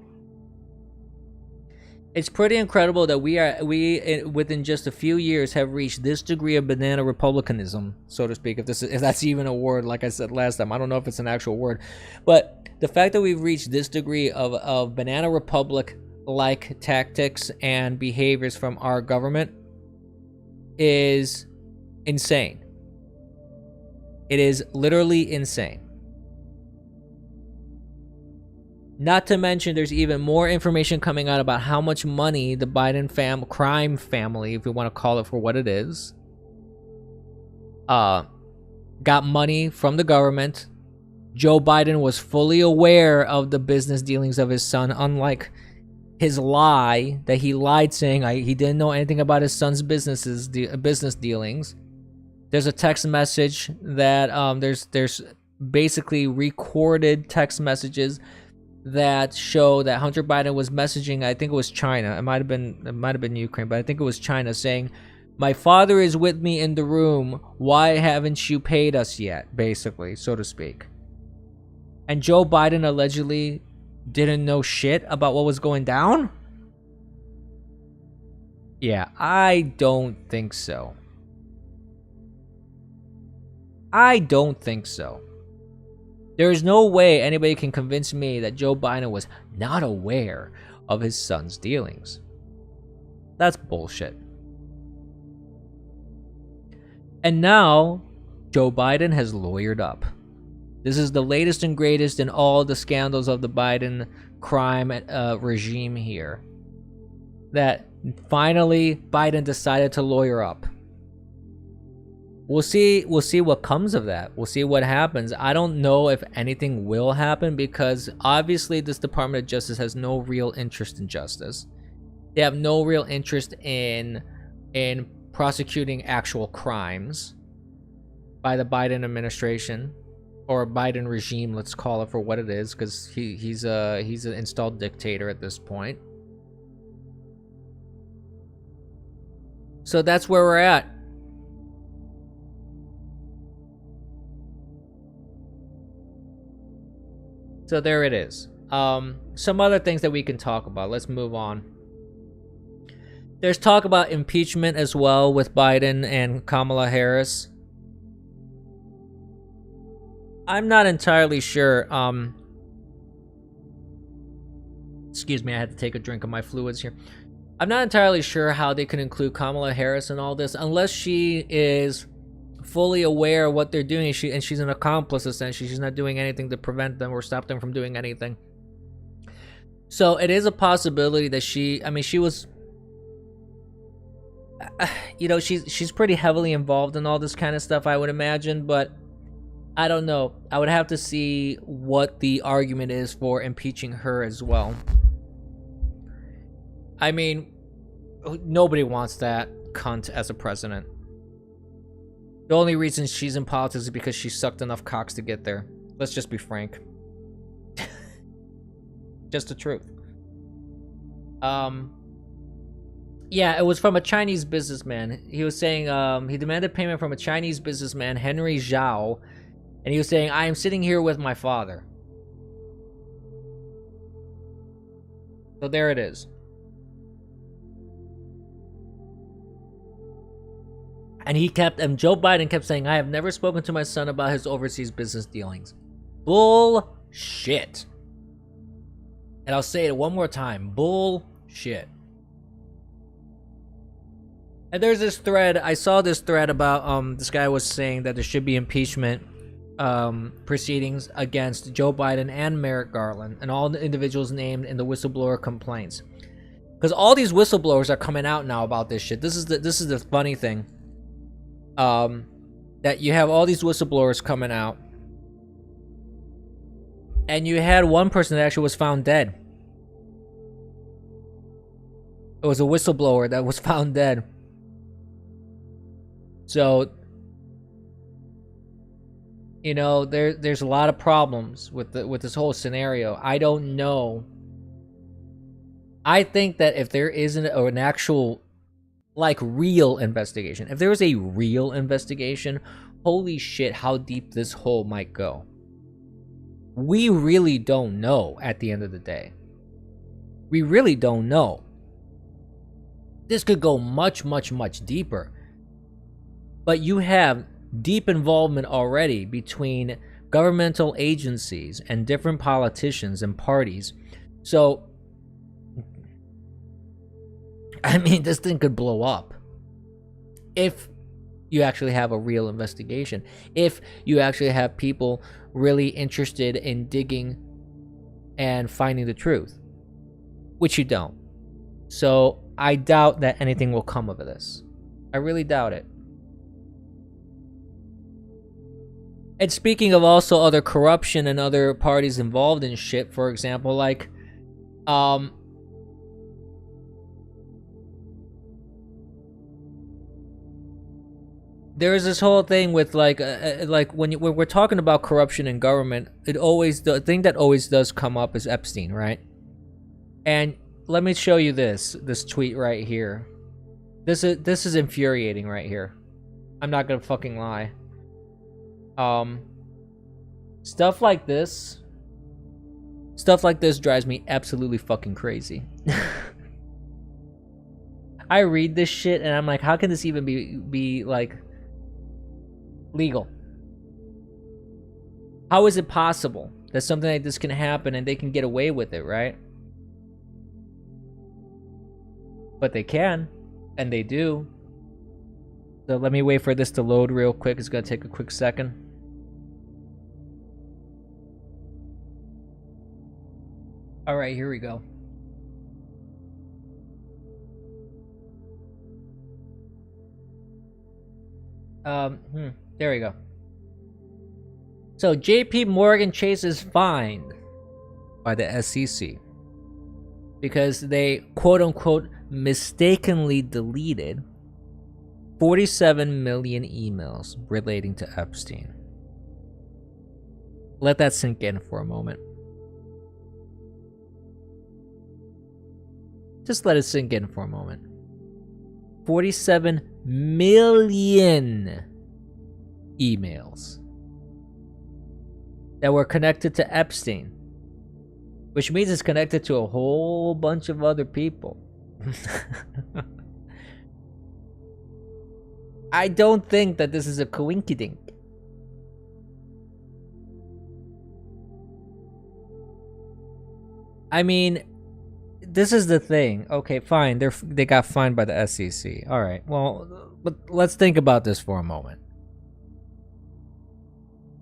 It's pretty incredible that we within just a few years have reached this degree of banana republicanism, so to speak. If that's even a word, like I said last time, I don't know if it's an actual word, but the fact that we've reached this degree of banana republic-like tactics and behaviors from our government is insane. It is literally insane. Not to mention, there's even more information coming out about how much money the Biden crime family, if we want to call it for what it is, got money from the government. Joe Biden was fully aware of the business dealings of his son, unlike his lie that he lied saying he didn't know anything about his son's business dealings. There's a text message that there's basically recorded text messages that show that Hunter Biden was messaging, I think it was China. It might have been Ukraine, but I think it was China, saying, "My father is with me in the room. Why haven't you paid us yet?" Basically, so to speak. And Joe Biden allegedly didn't know shit about what was going down? Yeah, I don't think so. I don't think so. There is no way anybody can convince me that Joe Biden was not aware of his son's dealings. That's bullshit. And now, Joe Biden has lawyered up. This is the latest and greatest in all the scandals of the Biden crime regime here. That finally Biden decided to lawyer up. We'll see what comes of that. We'll see what happens. I don't know if anything will happen because obviously this Department of Justice has no real interest in justice. They have no real interest in prosecuting actual crimes by the Biden administration or Biden regime, let's call it for what it is, because he's an installed dictator at this point. So that's where we're at. So there it is. Some other things that we can talk about. Let's move on. There's talk about impeachment as well with Biden and Kamala Harris. I'm not entirely sure. Excuse me, I had to take a drink of my fluids here. I'm not entirely sure how they can include Kamala Harris in all this unless she is fully aware of what they're doing, and she's an accomplice essentially. She's not doing anything to prevent them or stop them from doing anything. So it is a possibility that she was, she's pretty heavily involved in all this kind of stuff, I would imagine, but I don't know. I would have to see what the argument is for impeaching her as well. I mean, nobody wants that cunt as a president. The only reason she's in politics is because she sucked enough cocks to get there. Let's just be frank. Just the truth. Yeah, it was from a Chinese businessman. He was saying he demanded payment from a Chinese businessman, Henry Zhao, and he was saying, "I am sitting here with my father." So there it is. And Joe Biden kept saying, "I have never spoken to my son about his overseas business dealings." Bullshit. And I'll say it one more time. Bullshit. And there's this thread. I saw this thread about this guy was saying that there should be impeachment proceedings against Joe Biden and Merrick Garland and all the individuals named in the whistleblower complaints. Because all these whistleblowers are coming out now about this shit. This is the funny thing. That you have all these whistleblowers coming out, and you had one person that actually was found dead. It was a whistleblower that was found dead. So, you know, there's a lot of problems with this whole scenario. I don't know. I think that if there isn't an actual, like, real investigation, if there was a real investigation, holy shit, how deep this hole might go. We really don't know at the end of the day. We really don't know. This could go much, much, much deeper. But you have deep involvement already between governmental agencies and different politicians and parties. So, I mean, this thing could blow up if you actually have a real investigation. If you actually have people really interested in digging and finding the truth, which you don't. So I doubt that anything will come of this. I really doubt it. And speaking of also other corruption and other parties involved in shit, for example, like, there's this whole thing with like when we're talking about corruption in government, the thing that always does come up is Epstein, right? And let me show you this tweet right here. This is infuriating right here. I'm not gonna fucking lie. Stuff like this drives me absolutely fucking crazy. I read this shit and I'm like, how can this even be like legal? How is it possible that something like this can happen and they can get away with it, right? But they can, and they do. So let me wait for this to load real quick. It's gonna take a quick second. All right, here we go. There we go. So JP Morgan Chase is fined by the SEC because they quote unquote mistakenly deleted 47 million emails relating to Epstein. Let that sink in for a moment. Just let it sink in for a moment. 47 million emails that were connected to Epstein, which means it's connected to a whole bunch of other people. I don't think that this is a coinkydink. I mean, this is the thing. Okay, fine. They got fined by the SEC. All right. Well, but let's think about this for a moment.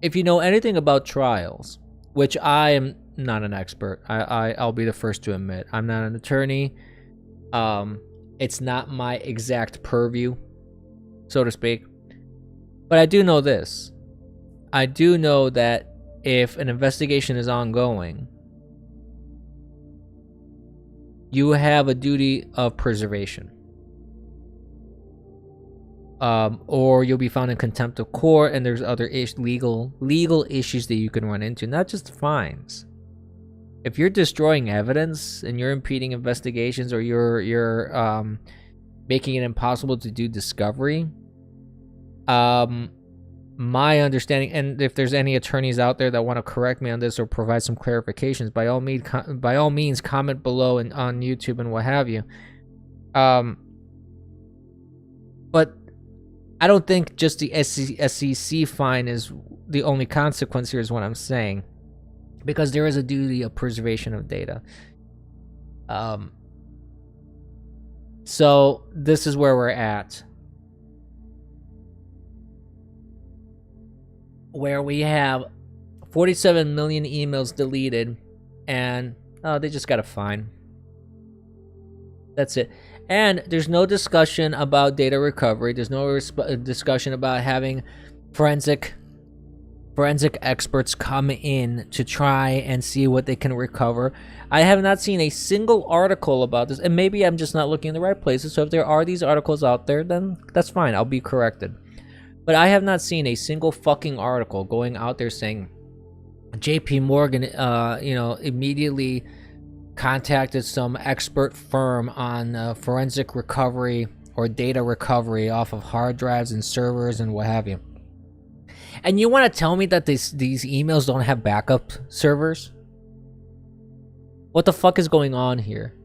If you know anything about trials, which I am not an expert, I'll be the first to admit, I'm not an attorney. It's not my exact purview, so to speak. But I do know this. I do know that if an investigation is ongoing, you have a duty of preservation. Or you'll be found in contempt of court, and there's other legal issues that you can run into, not just fines. If you're destroying evidence and you're impeding investigations, or you're making it impossible to do discovery, my understanding, and if there's any attorneys out there that want to correct me on this or provide some clarifications, by all means comment below and on YouTube and what have you. But I don't think just the SEC fine is the only consequence here, is what I'm saying, because there is a duty of preservation of data. So this is where we're at. where we have 47 million emails deleted, and they just got a fine. That's it. And there's no discussion about data recovery. There's no discussion about having forensic experts come in to try and see what they can recover. I have not seen a single article about this, and maybe I'm just not looking in the right places. So if there are these articles out there, then that's fine. I'll be corrected. But I have not seen a single fucking article going out there saying JP Morgan, immediately contacted some expert firm on forensic recovery or data recovery off of hard drives and servers and what have you. And you want to tell me that these emails don't have backup servers? What the fuck is going on here?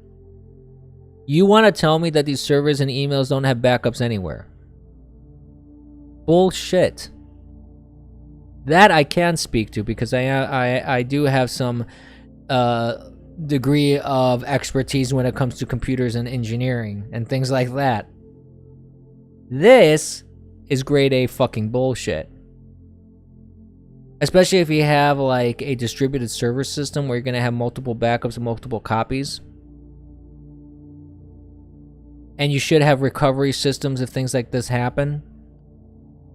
You want to tell me that these servers and emails don't have backups anywhere? Bullshit. That I can speak to because I do have some degree of expertise when it comes to computers and engineering and things like that. This is grade A fucking bullshit. Especially if you have like a distributed server system where you're going to have multiple backups and multiple copies. And you should have recovery systems if things like this happen.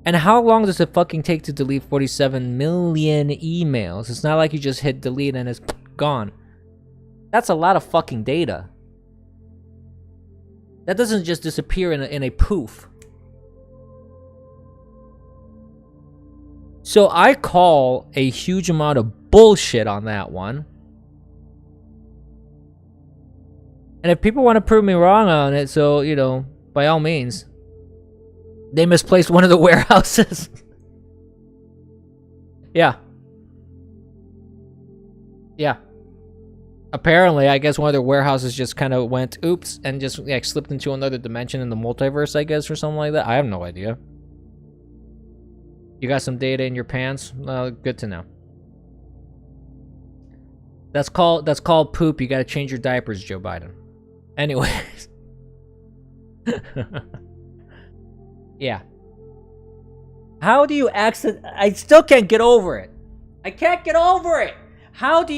And how long does it fucking take to delete 47 million emails? It's not like you just hit delete and it's gone. That's a lot of fucking data. That doesn't just disappear in a poof. So I call a huge amount of bullshit on that one. And if people want to prove me wrong on it, so, by all means. They misplaced one of the warehouses. Yeah. Apparently, I guess one of their warehouses just kind of went, oops, and just slipped into another dimension in the multiverse, I guess, or something like that. I have no idea. You got some data in your pants? Good to know. That's called poop. You gotta change your diapers, Joe Biden. Anyways. Yeah. How do you access... I still can't get over it. I can't get over it. How do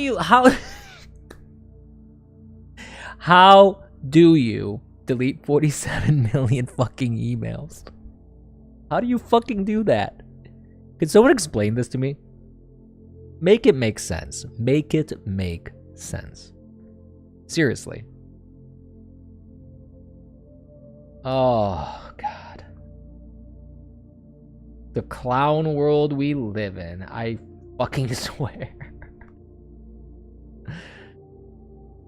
you delete 47 million fucking emails? How do you fucking do that? Can someone explain this to me? Make it make sense. Make it make sense. Seriously. Oh, God. The clown world we live in. I fucking swear.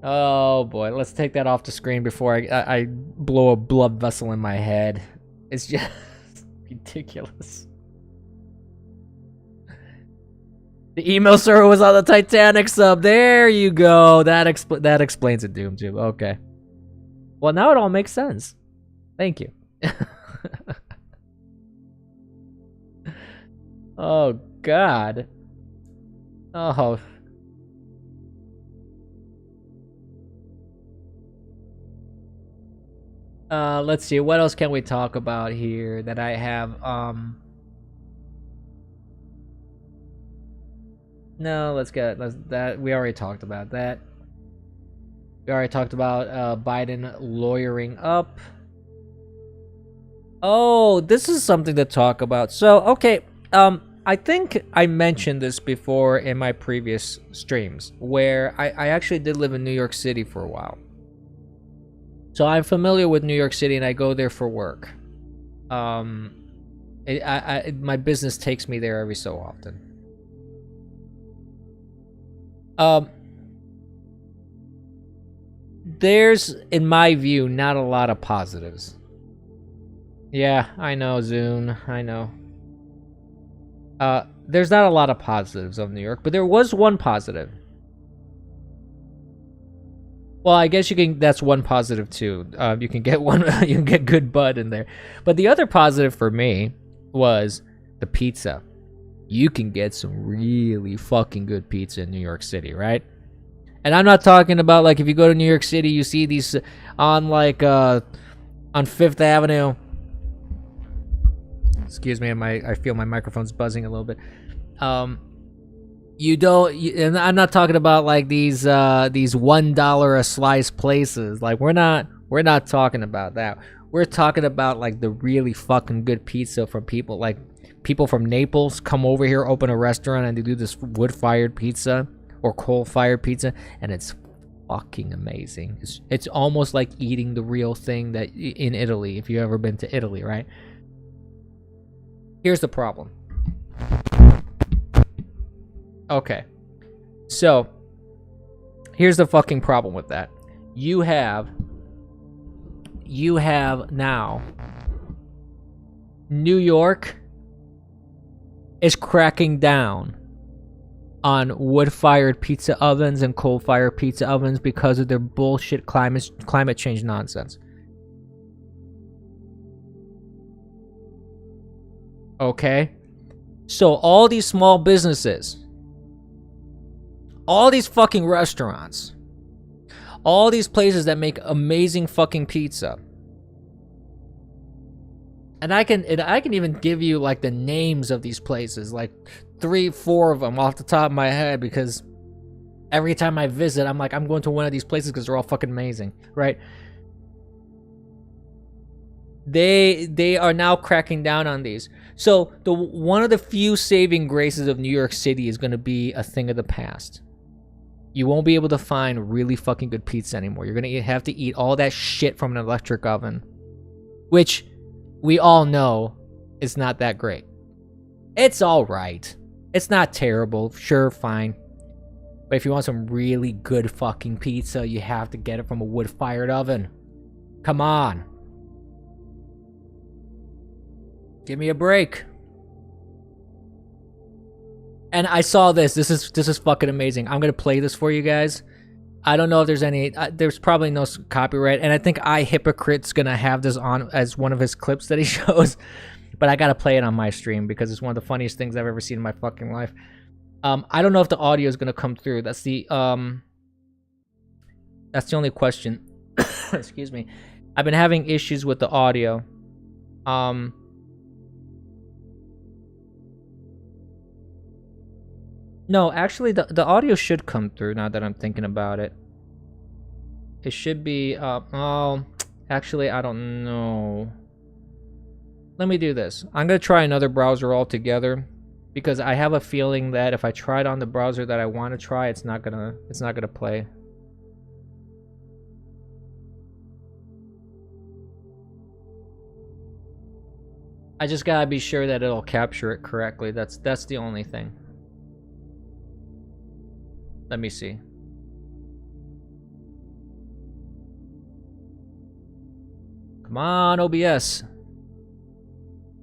Oh, boy. Let's take that off the screen before I blow a blood vessel in my head. It's just ridiculous. The email server was on the Titanic sub. There you go. That explains it, Doom Tube. Okay. Well, now it all makes sense. Thank you. Oh, God. Oh. Let's see. What else can we talk about here that I have? No, let's that. We already talked about that. We already talked about Biden lawyering up. Oh, this is something to talk about. So, okay, I think I mentioned this before in my previous streams, where I actually did live in New York City for a while. So I'm familiar with New York City, and I go there for work. My business takes me there every so often. There's, in my view, not a lot of positives. Yeah, I know, Zune. I know. There's not a lot of positives of New York, but there was one positive. Well, I guess that's one positive too. You can get you can get good bud in there. But the other positive for me was the pizza. You can get some really fucking good pizza in New York City, right? And I'm not talking about like if you go to New York City, you see these on like on Fifth Avenue. Excuse me, I feel my microphone's buzzing a little bit. You don't, and I'm not talking about like these $1 a slice places. Like we're not talking about that. We're talking about like the really fucking good pizza from people like people from Naples come over here, open a restaurant, and they do this wood-fired pizza or coal-fired pizza, and it's fucking amazing. It's almost like eating the real thing that in Italy, if you've ever been to Italy, right? Here's the problem. Okay. So, here's the fucking problem with that. You have now New York is cracking down on wood-fired pizza ovens and coal-fired pizza ovens because of their bullshit climate change nonsense. Okay? So all these small businesses, all these fucking restaurants, all these places that make amazing fucking pizza, and I can even give you like the names of these places, like 3-4 of them off the top of my head, because every time I visit, I'm like, I'm going to one of these places because they're all fucking amazing, right? They are now cracking down on these. So one of the few saving graces of New York City is going to be a thing of the past. You won't be able to find really fucking good pizza anymore. You're going to have to eat all that shit from an electric oven, which we all know is not that great. It's all right. It's not terrible. Sure, fine. But if you want some really good fucking pizza, you have to get it from a wood-fired oven. Come on. Give me a break. And I saw this. This is fucking amazing. I'm going to play this for you guys. I don't know if there's any... there's probably no copyright. And I think Hypocrite's going to have this on as one of his clips that he shows. But I got to play it on my stream because it's one of the funniest things I've ever seen in my fucking life. I don't know if the audio is going to come through. That's the only question. Excuse me. I've been having issues with the audio. No, actually, the audio should come through now that I'm thinking about it. It should be, oh, actually, I don't know. Let me do this. I'm going to try another browser altogether because I have a feeling that if I try it on the browser that I want to try, it's not gonna play. I just gotta be sure that it'll capture it correctly. That's the only thing. Let me see. Come on, OBS.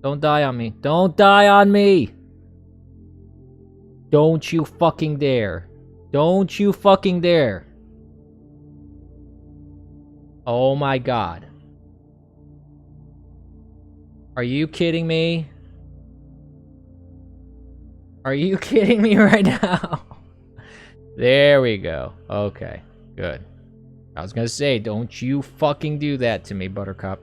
Don't die on me. Don't die on me! Don't you fucking dare. Don't you fucking dare. Oh my god. Are you kidding me? Are you kidding me right now? There we go. Okay, good. I was gonna say, don't you fucking do that to me, Buttercup.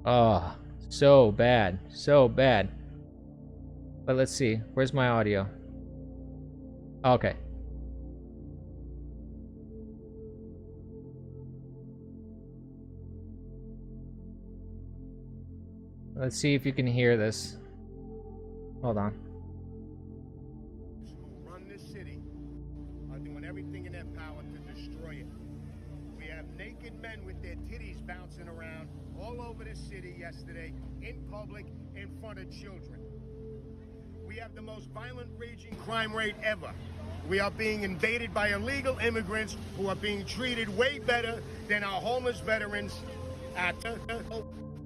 Oh, so bad. So bad. But let's see. Where's my audio? Okay. Let's see if you can hear this. Hold on. Who run this city are doing everything in their power to destroy it. We have naked men with their titties bouncing around all over the city yesterday, in public, in front of children. We have the most violent, raging crime rate ever. We are being invaded by illegal immigrants who are being treated way better than our homeless veterans. I'm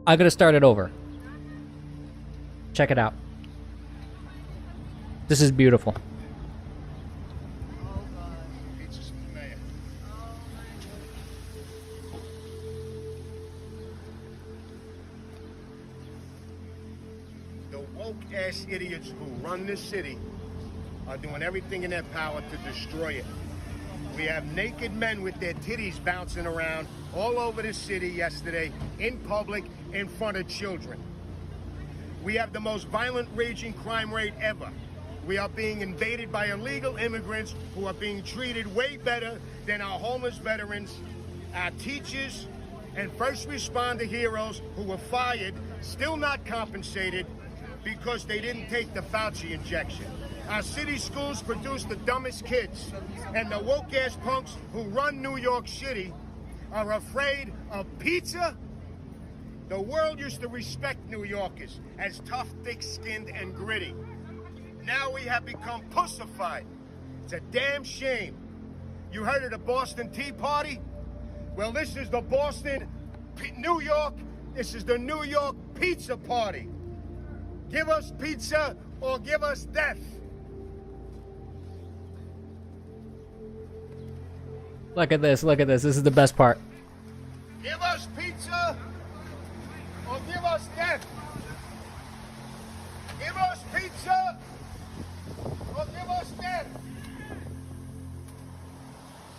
gonna start it over. Check it out. This is beautiful. The woke-ass idiots who run this city are doing everything in their power to destroy it. We have naked men with their titties bouncing around all over the city yesterday, in public, in front of children. We have the most violent raging crime rate ever. We are being invaded by illegal immigrants who are being treated way better than our homeless veterans, our teachers, and first responder heroes who were fired, still not compensated because they didn't take the Fauci injection. Our city schools produce the dumbest kids, and the woke-ass punks who run New York City are afraid of pizza. The world used to respect New Yorkers as tough, thick-skinned, and gritty. Now we have become pussified. It's a damn shame. You heard of the Boston Tea Party? Well, this is the New York, this is the New York Pizza Party. Give us pizza or give us death. Look at this, this is the best part. Give us pizza or give us death. Give us pizza or give us death.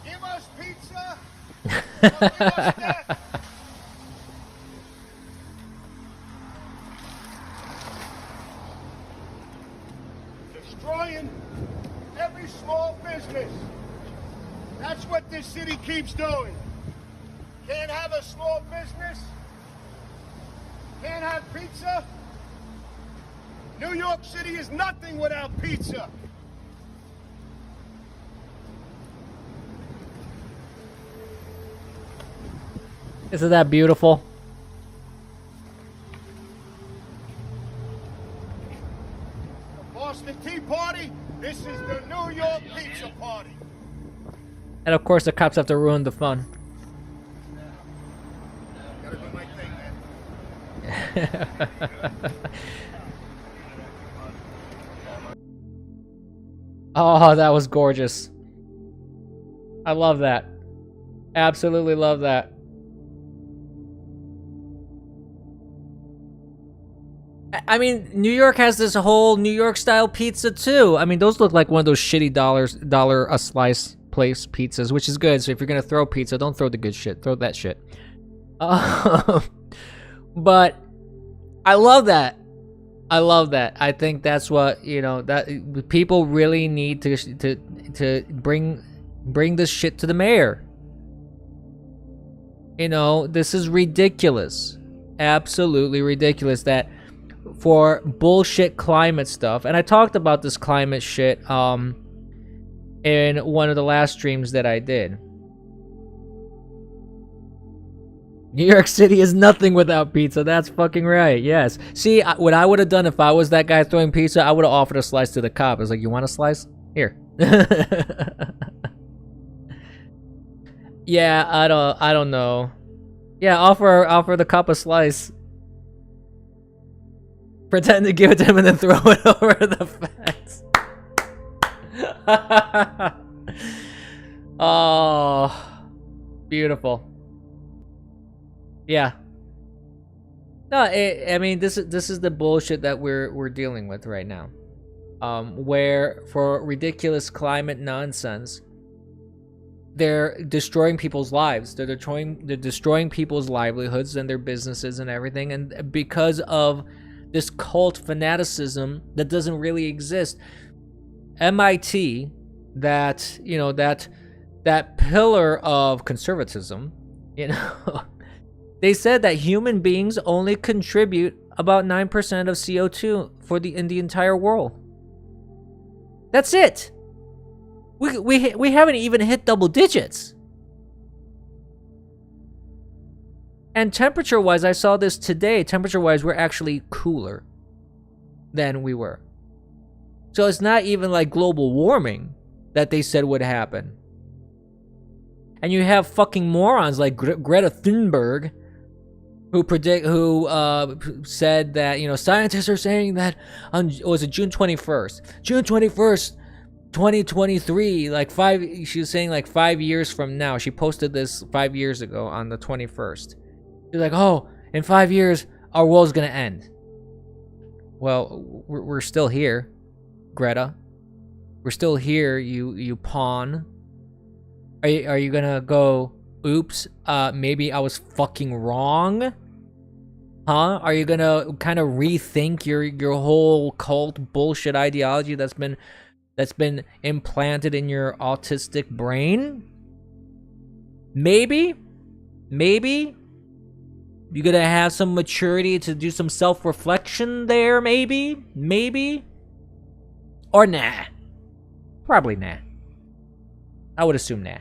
Give us pizza or give us death. Destroying every small business. That's what this city keeps doing. Can't have a small business. Can't have pizza. New York City is nothing without pizza. Isn't that beautiful? The Boston Tea Party, this is the New York Pizza Party. And of course the cops have to ruin the fun. Gotta do my thing, man. Oh, that was gorgeous. I love that. Absolutely love that. I mean, New York has this whole New York style pizza too. I mean, those look like one of those shitty dollar a slice place pizzas, which is good. So if you're gonna throw pizza, don't throw the good shit. Throw that shit. But I love that. I love that. I think that's what, you know, that people really need to bring this shit to the mayor. You know, this is ridiculous. Absolutely ridiculous that for bullshit climate stuff. And I talked about this climate shit in one of the last streams that I did. New York City is nothing without pizza. That's fucking right. Yes. See, what I would have done if I was that guy throwing pizza, I would have offered a slice to the cop. I was like, "You want a slice? Here." Yeah, I don't know. Yeah, offer the cop a slice. Pretend to give it to him and then throw it over the fence. Oh, beautiful. Yeah. No, I mean, this is the bullshit that we're dealing with right now. Where for ridiculous climate nonsense, they're destroying people's lives. They're destroying people's livelihoods and their businesses and everything, and because of this cult fanaticism that doesn't really exist. MIT, that, you know, that pillar of conservatism, you know, they said that human beings only contribute about 9% of CO2 in the entire world. That's it. We haven't even hit double digits. And temperature-wise, I saw this today. Temperature-wise, we're actually cooler than we were. So it's not even like global warming that they said would happen. And you have fucking morons like Greta Thunberg, who said that, you know, scientists are saying that on, was it June 21st? June 21st, 2023, like she was saying like 5 years from now. She posted this 5 years ago on the 21st. She's like, "Oh, in 5 years, our world's gonna end." Well, we're still here, Greta. We're still here, you pawn. Are you gonna go, oops, maybe I was fucking wrong? Huh? Are you gonna kind of rethink your whole cult bullshit ideology that's been implanted in your autistic brain? Maybe you're gonna have some maturity to do some self-reflection there, maybe, or nah. Probably nah. I would assume nah.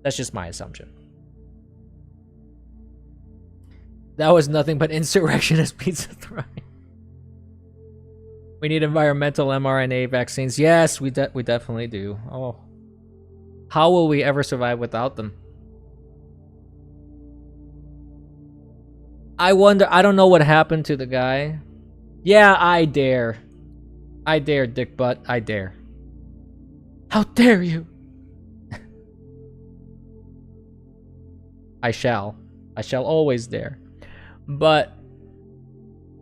That's just my assumption. That was nothing but insurrectionist pizza throwing. We need environmental mRNA vaccines. Yes, we definitely do. Oh. How will we ever survive without them? I wonder, I don't know what happened to the guy. Yeah, I dare. I dare, dick butt. I dare. How dare you? I shall. I shall always dare. But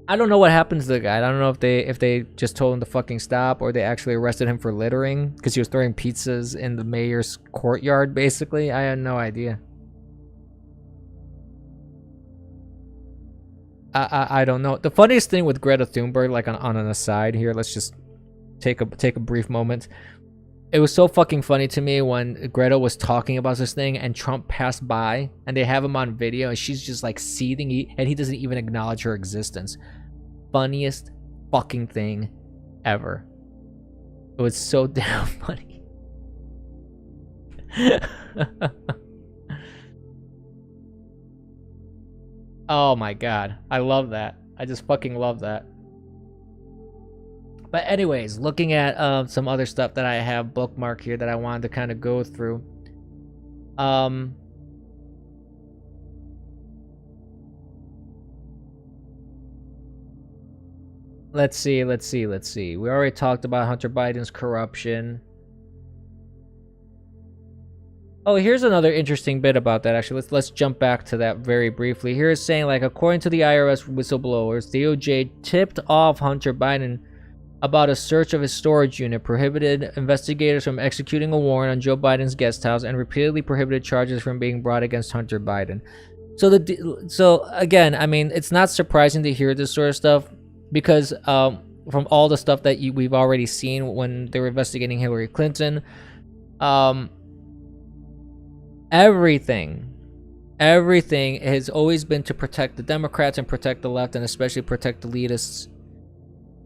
I don't know what happened to the guy. I don't know if they just told him to fucking stop, or they actually arrested him for littering because he was throwing pizzas in the mayor's courtyard, basically. I had no idea. I don't know. The funniest thing with Greta Thunberg, like on an aside here, let's just take a brief moment. It was so fucking funny to me when Greta was talking about this thing and Trump passed by and they have him on video and she's just like seething and he doesn't even acknowledge her existence. Funniest fucking thing ever. It was so damn funny. Oh my god. I love that. I just fucking love that. But anyways, looking at some other stuff that I have bookmarked here that I wanted to kind of go through. Let's see. We already talked about Hunter Biden's corruption. Oh, here's another interesting bit about that, actually. Let's jump back to that very briefly. Here it's saying, like, according to the IRS whistleblowers, DOJ tipped off Hunter Biden about a search of his storage unit, prohibited investigators from executing a warrant on Joe Biden's guest house, and repeatedly prohibited charges from being brought against Hunter Biden. So again, I mean, it's not surprising to hear this sort of stuff because from all the stuff that we've already seen when they were investigating Hillary Clinton, everything has always been to protect the Democrats and protect the left, and especially protect the elitists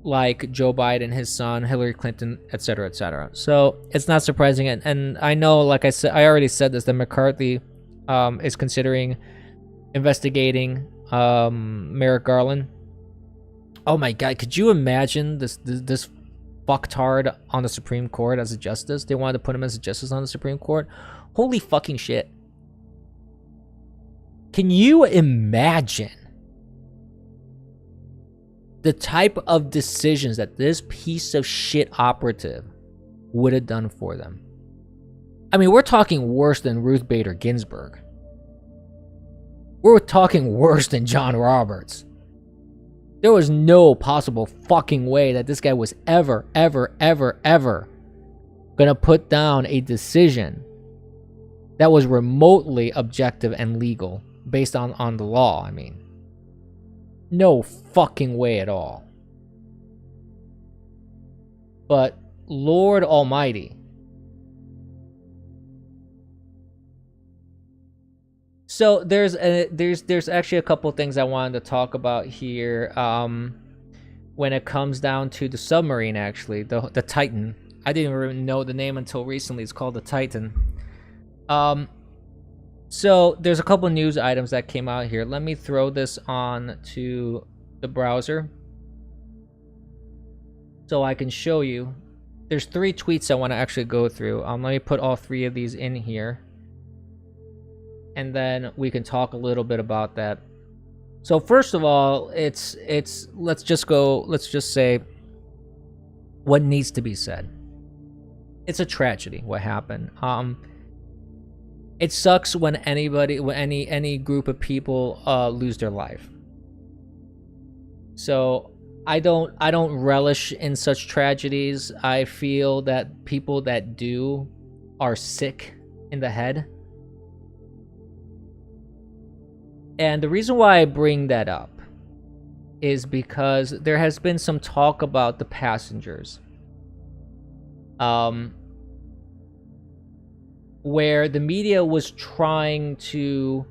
like Joe Biden, his son, Hillary Clinton, etc., etc. So it's not surprising, and I know, like I said, I already said this, that McCarthy is considering investigating Merrick Garland. Oh my god, could you imagine this fucktard on the Supreme Court as a justice? They wanted to put him as a justice on the Supreme Court. Holy fucking shit. Can you imagine the type of decisions that this piece of shit operative would have done for them? I mean, we're talking worse than Ruth Bader Ginsburg. We're talking worse than John Roberts. There was no possible fucking way that this guy was ever gonna put down a decision that was remotely objective and legal based on the law. I mean, no fucking way at all. But Lord Almighty. So there's actually a couple things I wanted to talk about here when it comes down to the submarine, actually, the Titan. I didn't even know the name until recently. It's called the Titan. So there's a couple news items that came out here. Let me throw this on to the browser so I can show you. There's 3 tweets I want to actually go through. Let me put all 3 of these in here, and then we can talk a little bit about that. So first of all, it's let's just say what needs to be said. It's a tragedy what happened. It sucks when any group of people lose their life. So I don't relish in such tragedies. I feel that people that do are sick in the head. And the reason why I bring that up is because there has been some talk about the passengers. Where the media was trying to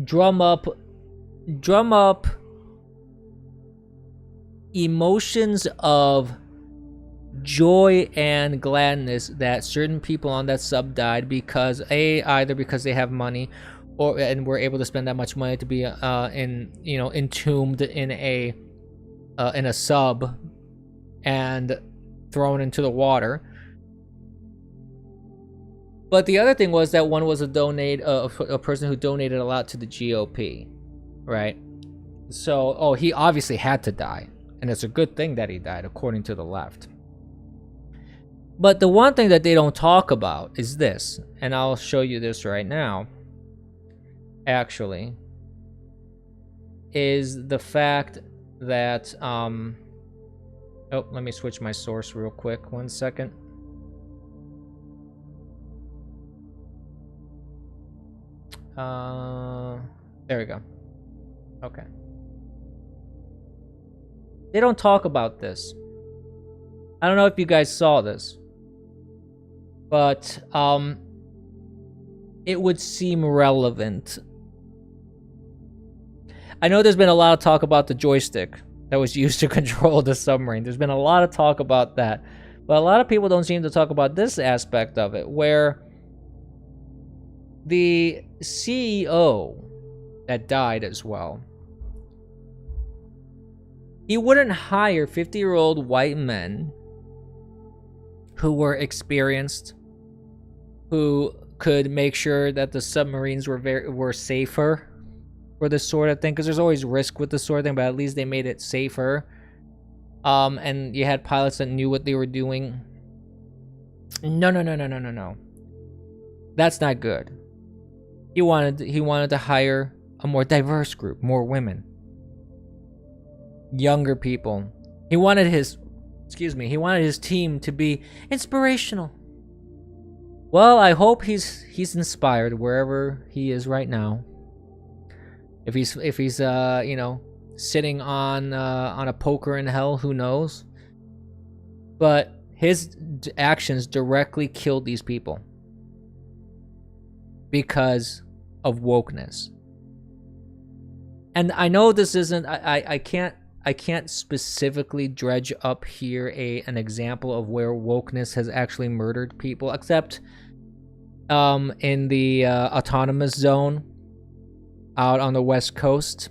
drum up emotions of joy and gladness that certain people on that sub died because either because they have money and were able to spend that much money to be entombed in a sub and thrown into the water. But the other thing was that one was a person who donated a lot to the GOP, right? So, he obviously had to die, and it's a good thing that he died, according to the left. But the one thing that they don't talk about is this, and I'll show you this right now, actually, is the fact that, let me switch my source real quick, 1 second. There we go. Okay. They don't talk about this. I don't know if you guys saw this, but it would seem relevant. I know there's been a lot of talk about the joystick that was used to control the submarine. There's been a lot of talk about that, but a lot of people don't seem to talk about this aspect of it, where the CEO that died as well, he wouldn't hire 50-year-old white men who were experienced, who could make sure that the submarines were safer for this sort of thing, because there's always risk with this sort of thing, but at least they made it safer. And you had pilots that knew what they were doing. No. That's not good. He wanted to hire a more diverse group, more women, younger people. He wanted his team to be inspirational. Well, I hope he's inspired wherever he is right now. If he's sitting on a poker in hell, who knows? But his actions directly killed these people because of wokeness. And I know this isn't, I can't specifically dredge up here an example of where wokeness has actually murdered people, except in the autonomous zone out on the West Coast.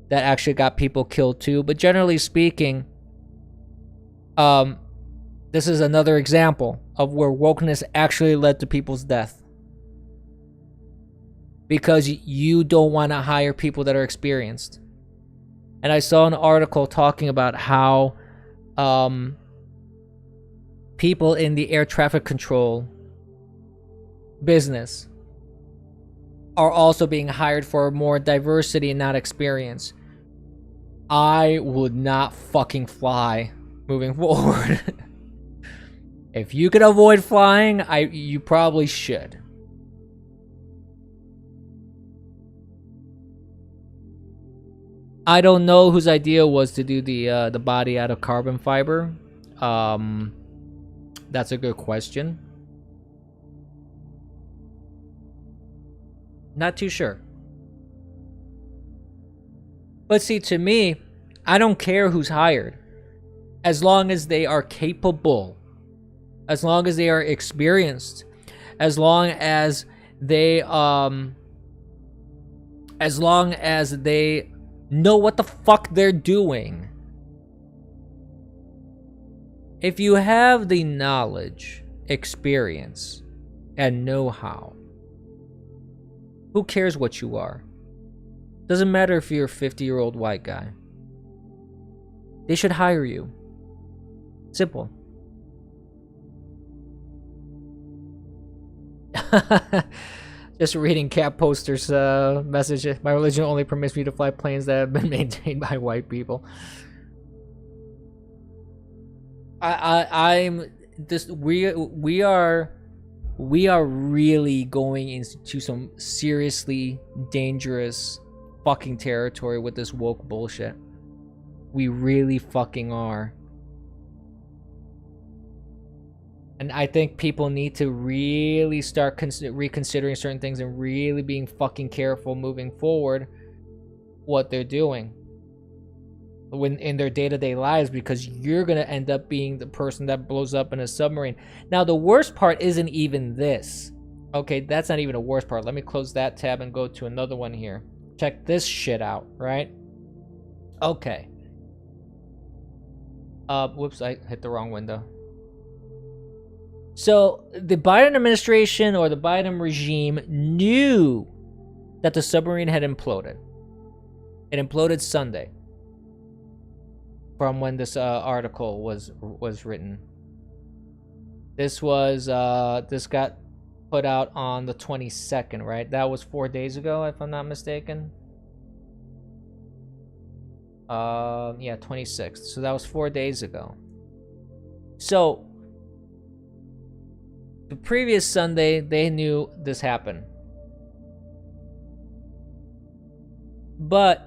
That actually got people killed too. But generally speaking, this is another example of where wokeness actually led to people's death. Because you don't want to hire people that are experienced. And I saw an article talking about how people in the air traffic control business are also being hired for more diversity and not experience. I would not fucking fly moving forward. If you could avoid flying, you probably should. I don't know whose idea was to do the body out of carbon fiber. That's a good question. Not too sure. But see, to me, I don't care who's hired. As long as they are capable. As long as they are experienced. As long as they know what the fuck they're doing. If you have the knowledge, experience, and know-how, who cares what you are? Doesn't matter if you're a 50-year-old white guy. They should hire you. Simple. Just reading Cap Poster's message. My religion only permits me to fly planes that have been maintained by white people. we are really going into some seriously dangerous fucking territory with this woke bullshit. We really fucking are. And I think people need to really start reconsidering certain things and really being fucking careful moving forward what they're doing when in their day-to-day lives, because you're going to end up being the person that blows up in a submarine. Now, the worst part isn't even this. Okay, that's not even a worst part. Let me close that tab and go to another one here. Check this shit out, right? Okay. Whoops, I hit the wrong window. So the Biden administration or the Biden regime knew that the submarine had imploded. It imploded Sunday from when this article was written. This was this got put out on the 22nd, right? That was 4 days ago, if I'm not mistaken. Yeah, 26th. So that was 4 days ago. So the previous Sunday, they knew this happened. But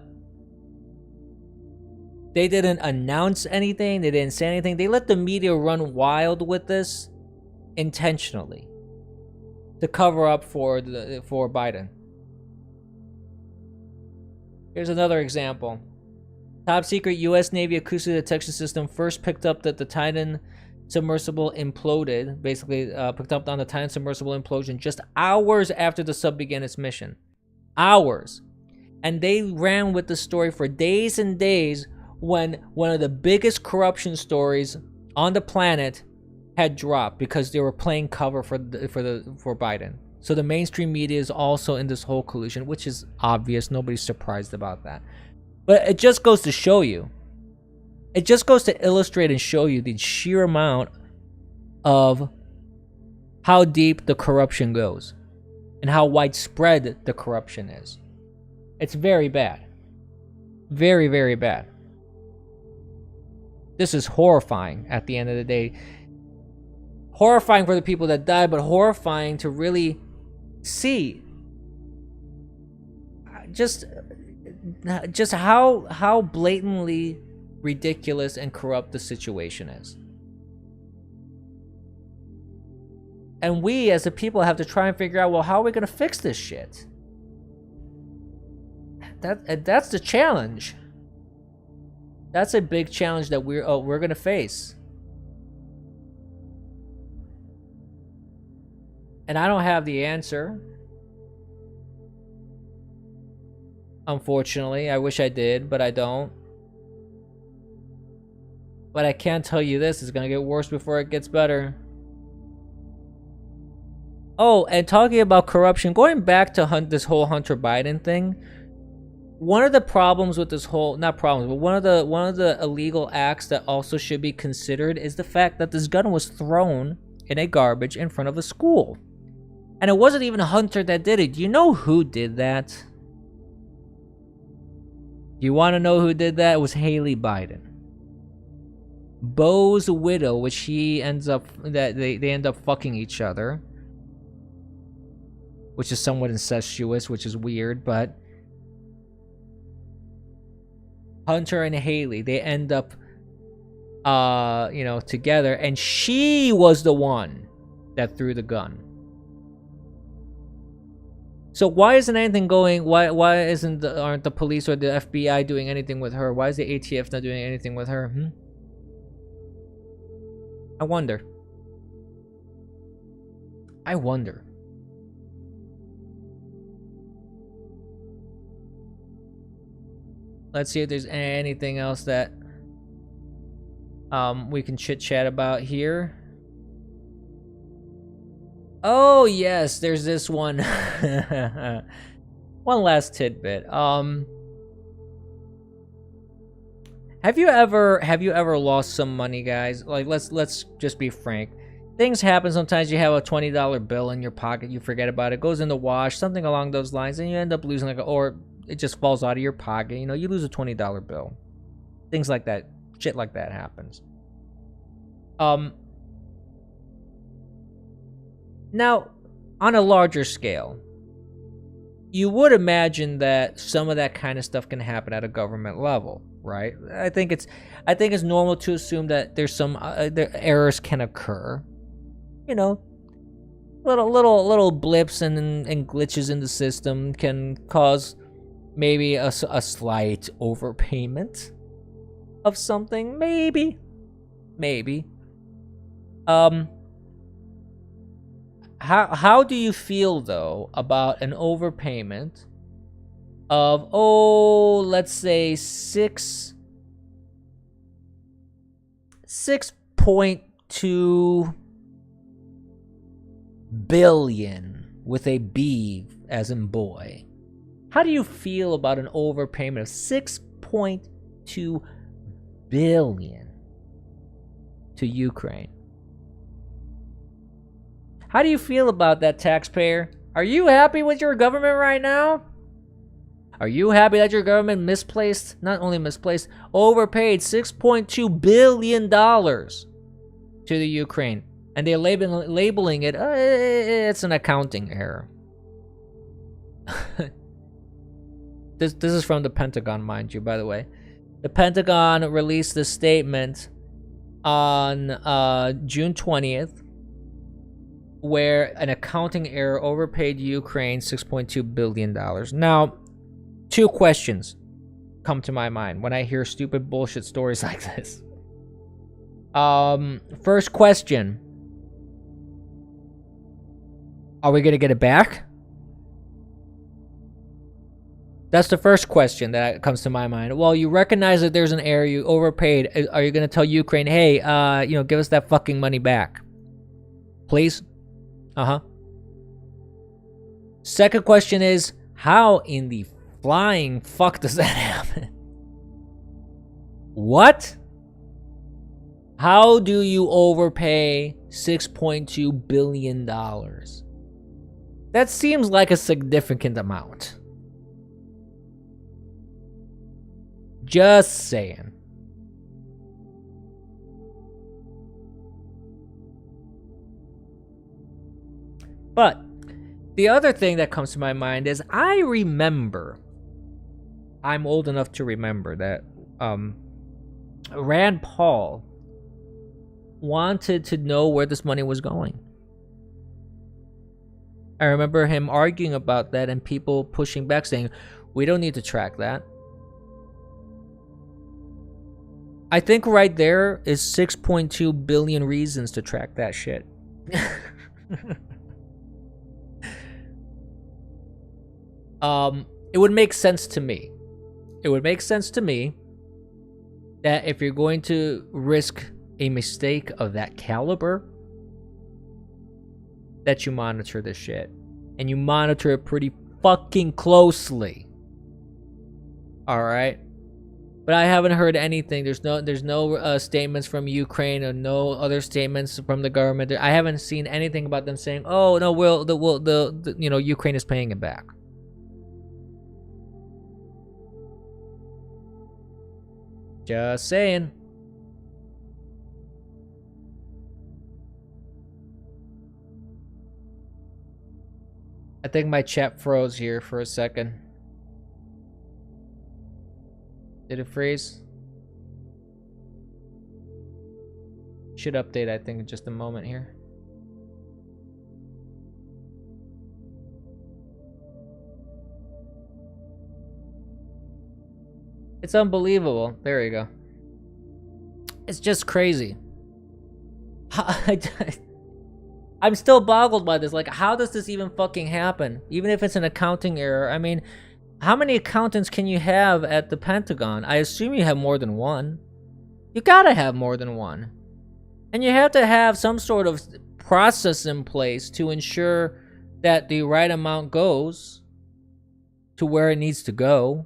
they didn't announce anything. They didn't say anything. They let the media run wild with this intentionally to cover up for Biden. Here's another example. Top secret U.S. Navy acoustic detection system first picked up that the Titan submersible imploded, basically picked up on the Titan submersible implosion just hours after the sub began its mission. Hours. And they ran with the story for days and days when one of the biggest corruption stories on the planet had dropped because they were playing cover for Biden. So the mainstream media is also in this whole collusion, which is obvious. Nobody's surprised about that. But it just goes to show you. It just goes to illustrate and show you the sheer amount of how deep the corruption goes and how widespread the corruption is. It's very bad. Very, very bad. This is horrifying at the end of the day. Horrifying for the people that died, but horrifying to really see just how blatantly ridiculous and corrupt the situation is. And we as a people have to try and figure out, well, how are we going to fix this shit? That's the challenge. That's a big challenge that we're going to face. And I don't have the answer. Unfortunately, I wish I did, but I don't. But I can tell you this, it's going to get worse before it gets better. Oh, and talking about corruption, going back to this whole Hunter Biden thing, one of the problems with this whole, not problems, but one of the illegal acts that also should be considered is the fact that this gun was thrown in a garbage in front of a school. And it wasn't even Hunter that did it. Do you know who did that? You want to know who did that? It was Haley Biden. Bo's widow, which he ends up, that they end up fucking each other. Which is somewhat incestuous, which is weird, but Hunter and Haley, they end up, together, and she was the one that threw the gun. So why isn't anything going? Why aren't the police or the FBI doing anything with her? Why is the ATF not doing anything with her? I wonder. Let's see if there's anything else that we can chit chat about here. Oh yes, there's this one. One last tidbit. Have you ever lost some money, guys? Like let's just be frank. Things happen sometimes. You have a $20 bill in your pocket, you forget about it, goes in the wash, something along those lines, and you end up losing or it just falls out of your pocket. You know, you lose a $20 bill. Things like that, shit like that happens. Now, on a larger scale, you would imagine that some of that kind of stuff can happen at a government level, right? I think it's normal to assume that there's some errors can occur. You know, little blips and glitches in the system can cause maybe a slight overpayment of something, maybe. How do you feel though about an overpayment of let's say 6.2 billion with a B as in boy? How do you feel about an overpayment of 6.2 billion to Ukraine? How do you feel about that, taxpayer? Are you happy with your government right now? Are you happy that your government not only misplaced, overpaid $6.2 billion to the Ukraine? And they're labeling it, it's an accounting error. This is from the Pentagon, mind you, by the way. The Pentagon released this statement on June 20th, where an accounting error overpaid Ukraine $6.2 billion. Now, two questions come to my mind when I hear stupid bullshit stories like this. First question. Are we going to get it back? That's the first question that comes to my mind. Well, you recognize that there's an error, you overpaid. Are you going to tell Ukraine, hey, give us that fucking money back? Please? Second question is, how in the flying fuck does that happen? What? How do you overpay $6.2 billion? That seems like a significant amount. Just saying. But the other thing that comes to my mind is I'm old enough to remember that Rand Paul wanted to know where this money was going. I remember him arguing about that and people pushing back saying, we don't need to track that. I think right there is 6.2 billion reasons to track that shit. It would make sense to me. It would make sense to me that if you're going to risk a mistake of that caliber, that you monitor this shit. And you monitor it pretty fucking closely. Alright? But I haven't heard anything. There's no statements from Ukraine or no other statements from the government. I haven't seen anything about them saying, "Oh no, Ukraine is paying it back." Just saying. I think my chat froze here for a second. Did it freeze? Should update, I think, in just a moment here. It's unbelievable. There you go. It's just crazy. I'm still boggled by this. Like, how does this even fucking happen? Even if it's an accounting error. I mean, how many accountants can you have at the Pentagon? I assume you have more than one. You gotta have more than one. And you have to have some sort of process in place to ensure that the right amount goes to where it needs to go.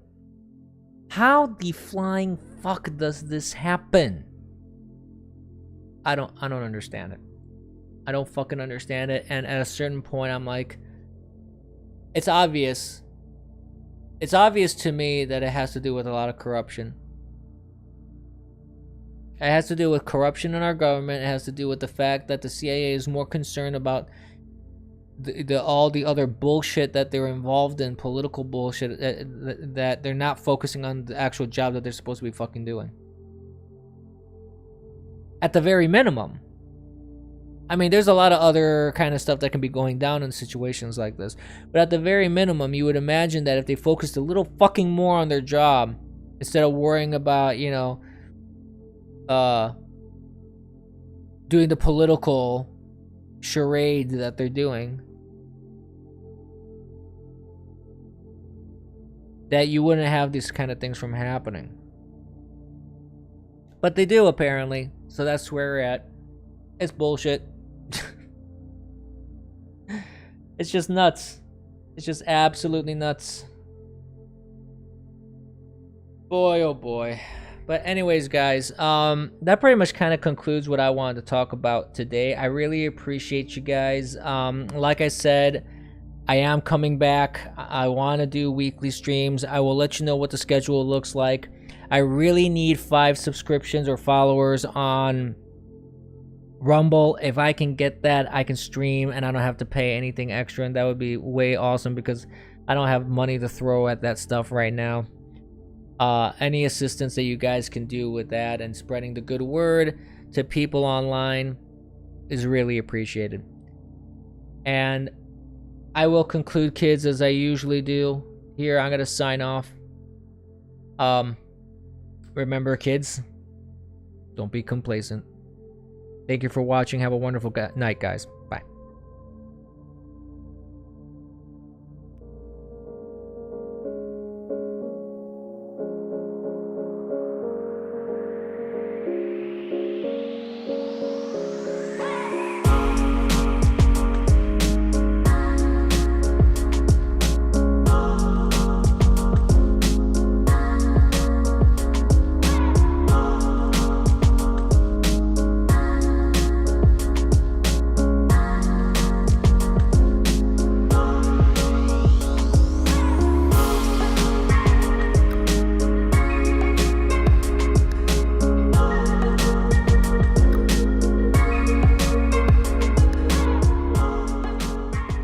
How the flying fuck does this happen? I don't understand it. I don't fucking understand it. And at a certain point, I'm like, it's obvious. It's obvious to me that it has to do with a lot of corruption. It has to do with corruption in our government. It has to do with the fact that the CIA is more concerned about the all the other bullshit that they're involved in, political bullshit, that they're not focusing on the actual job that they're supposed to be fucking doing. At the very minimum. I mean, there's a lot of other kind of stuff that can be going down in situations like this. But at the very minimum, you would imagine that if they focused a little fucking more on their job, instead of worrying about, you know, doing the political charade that they're doing, that you wouldn't have these kind of things from happening. But they do, apparently. So that's where we're at. It's bullshit. It's just nuts. It's just absolutely nuts. Boy, oh boy. But anyways, guys, that pretty much kind of concludes what I wanted to talk about today. I really appreciate you guys. Like I said, I am coming back. I want to do weekly streams. I will let you know what the schedule looks like. I really need 5 subscriptions or followers on Rumble. If I can get that, I can stream and I don't have to pay anything extra, and that would be way awesome because I don't have money to throw at that stuff right now. Any assistance that you guys can do with that and spreading the good word to people online is really appreciated. And I will conclude, kids, as I usually do. Here, I'm going to sign off. Remember, kids, don't be complacent. Thank you for watching. Have a wonderful night, guys.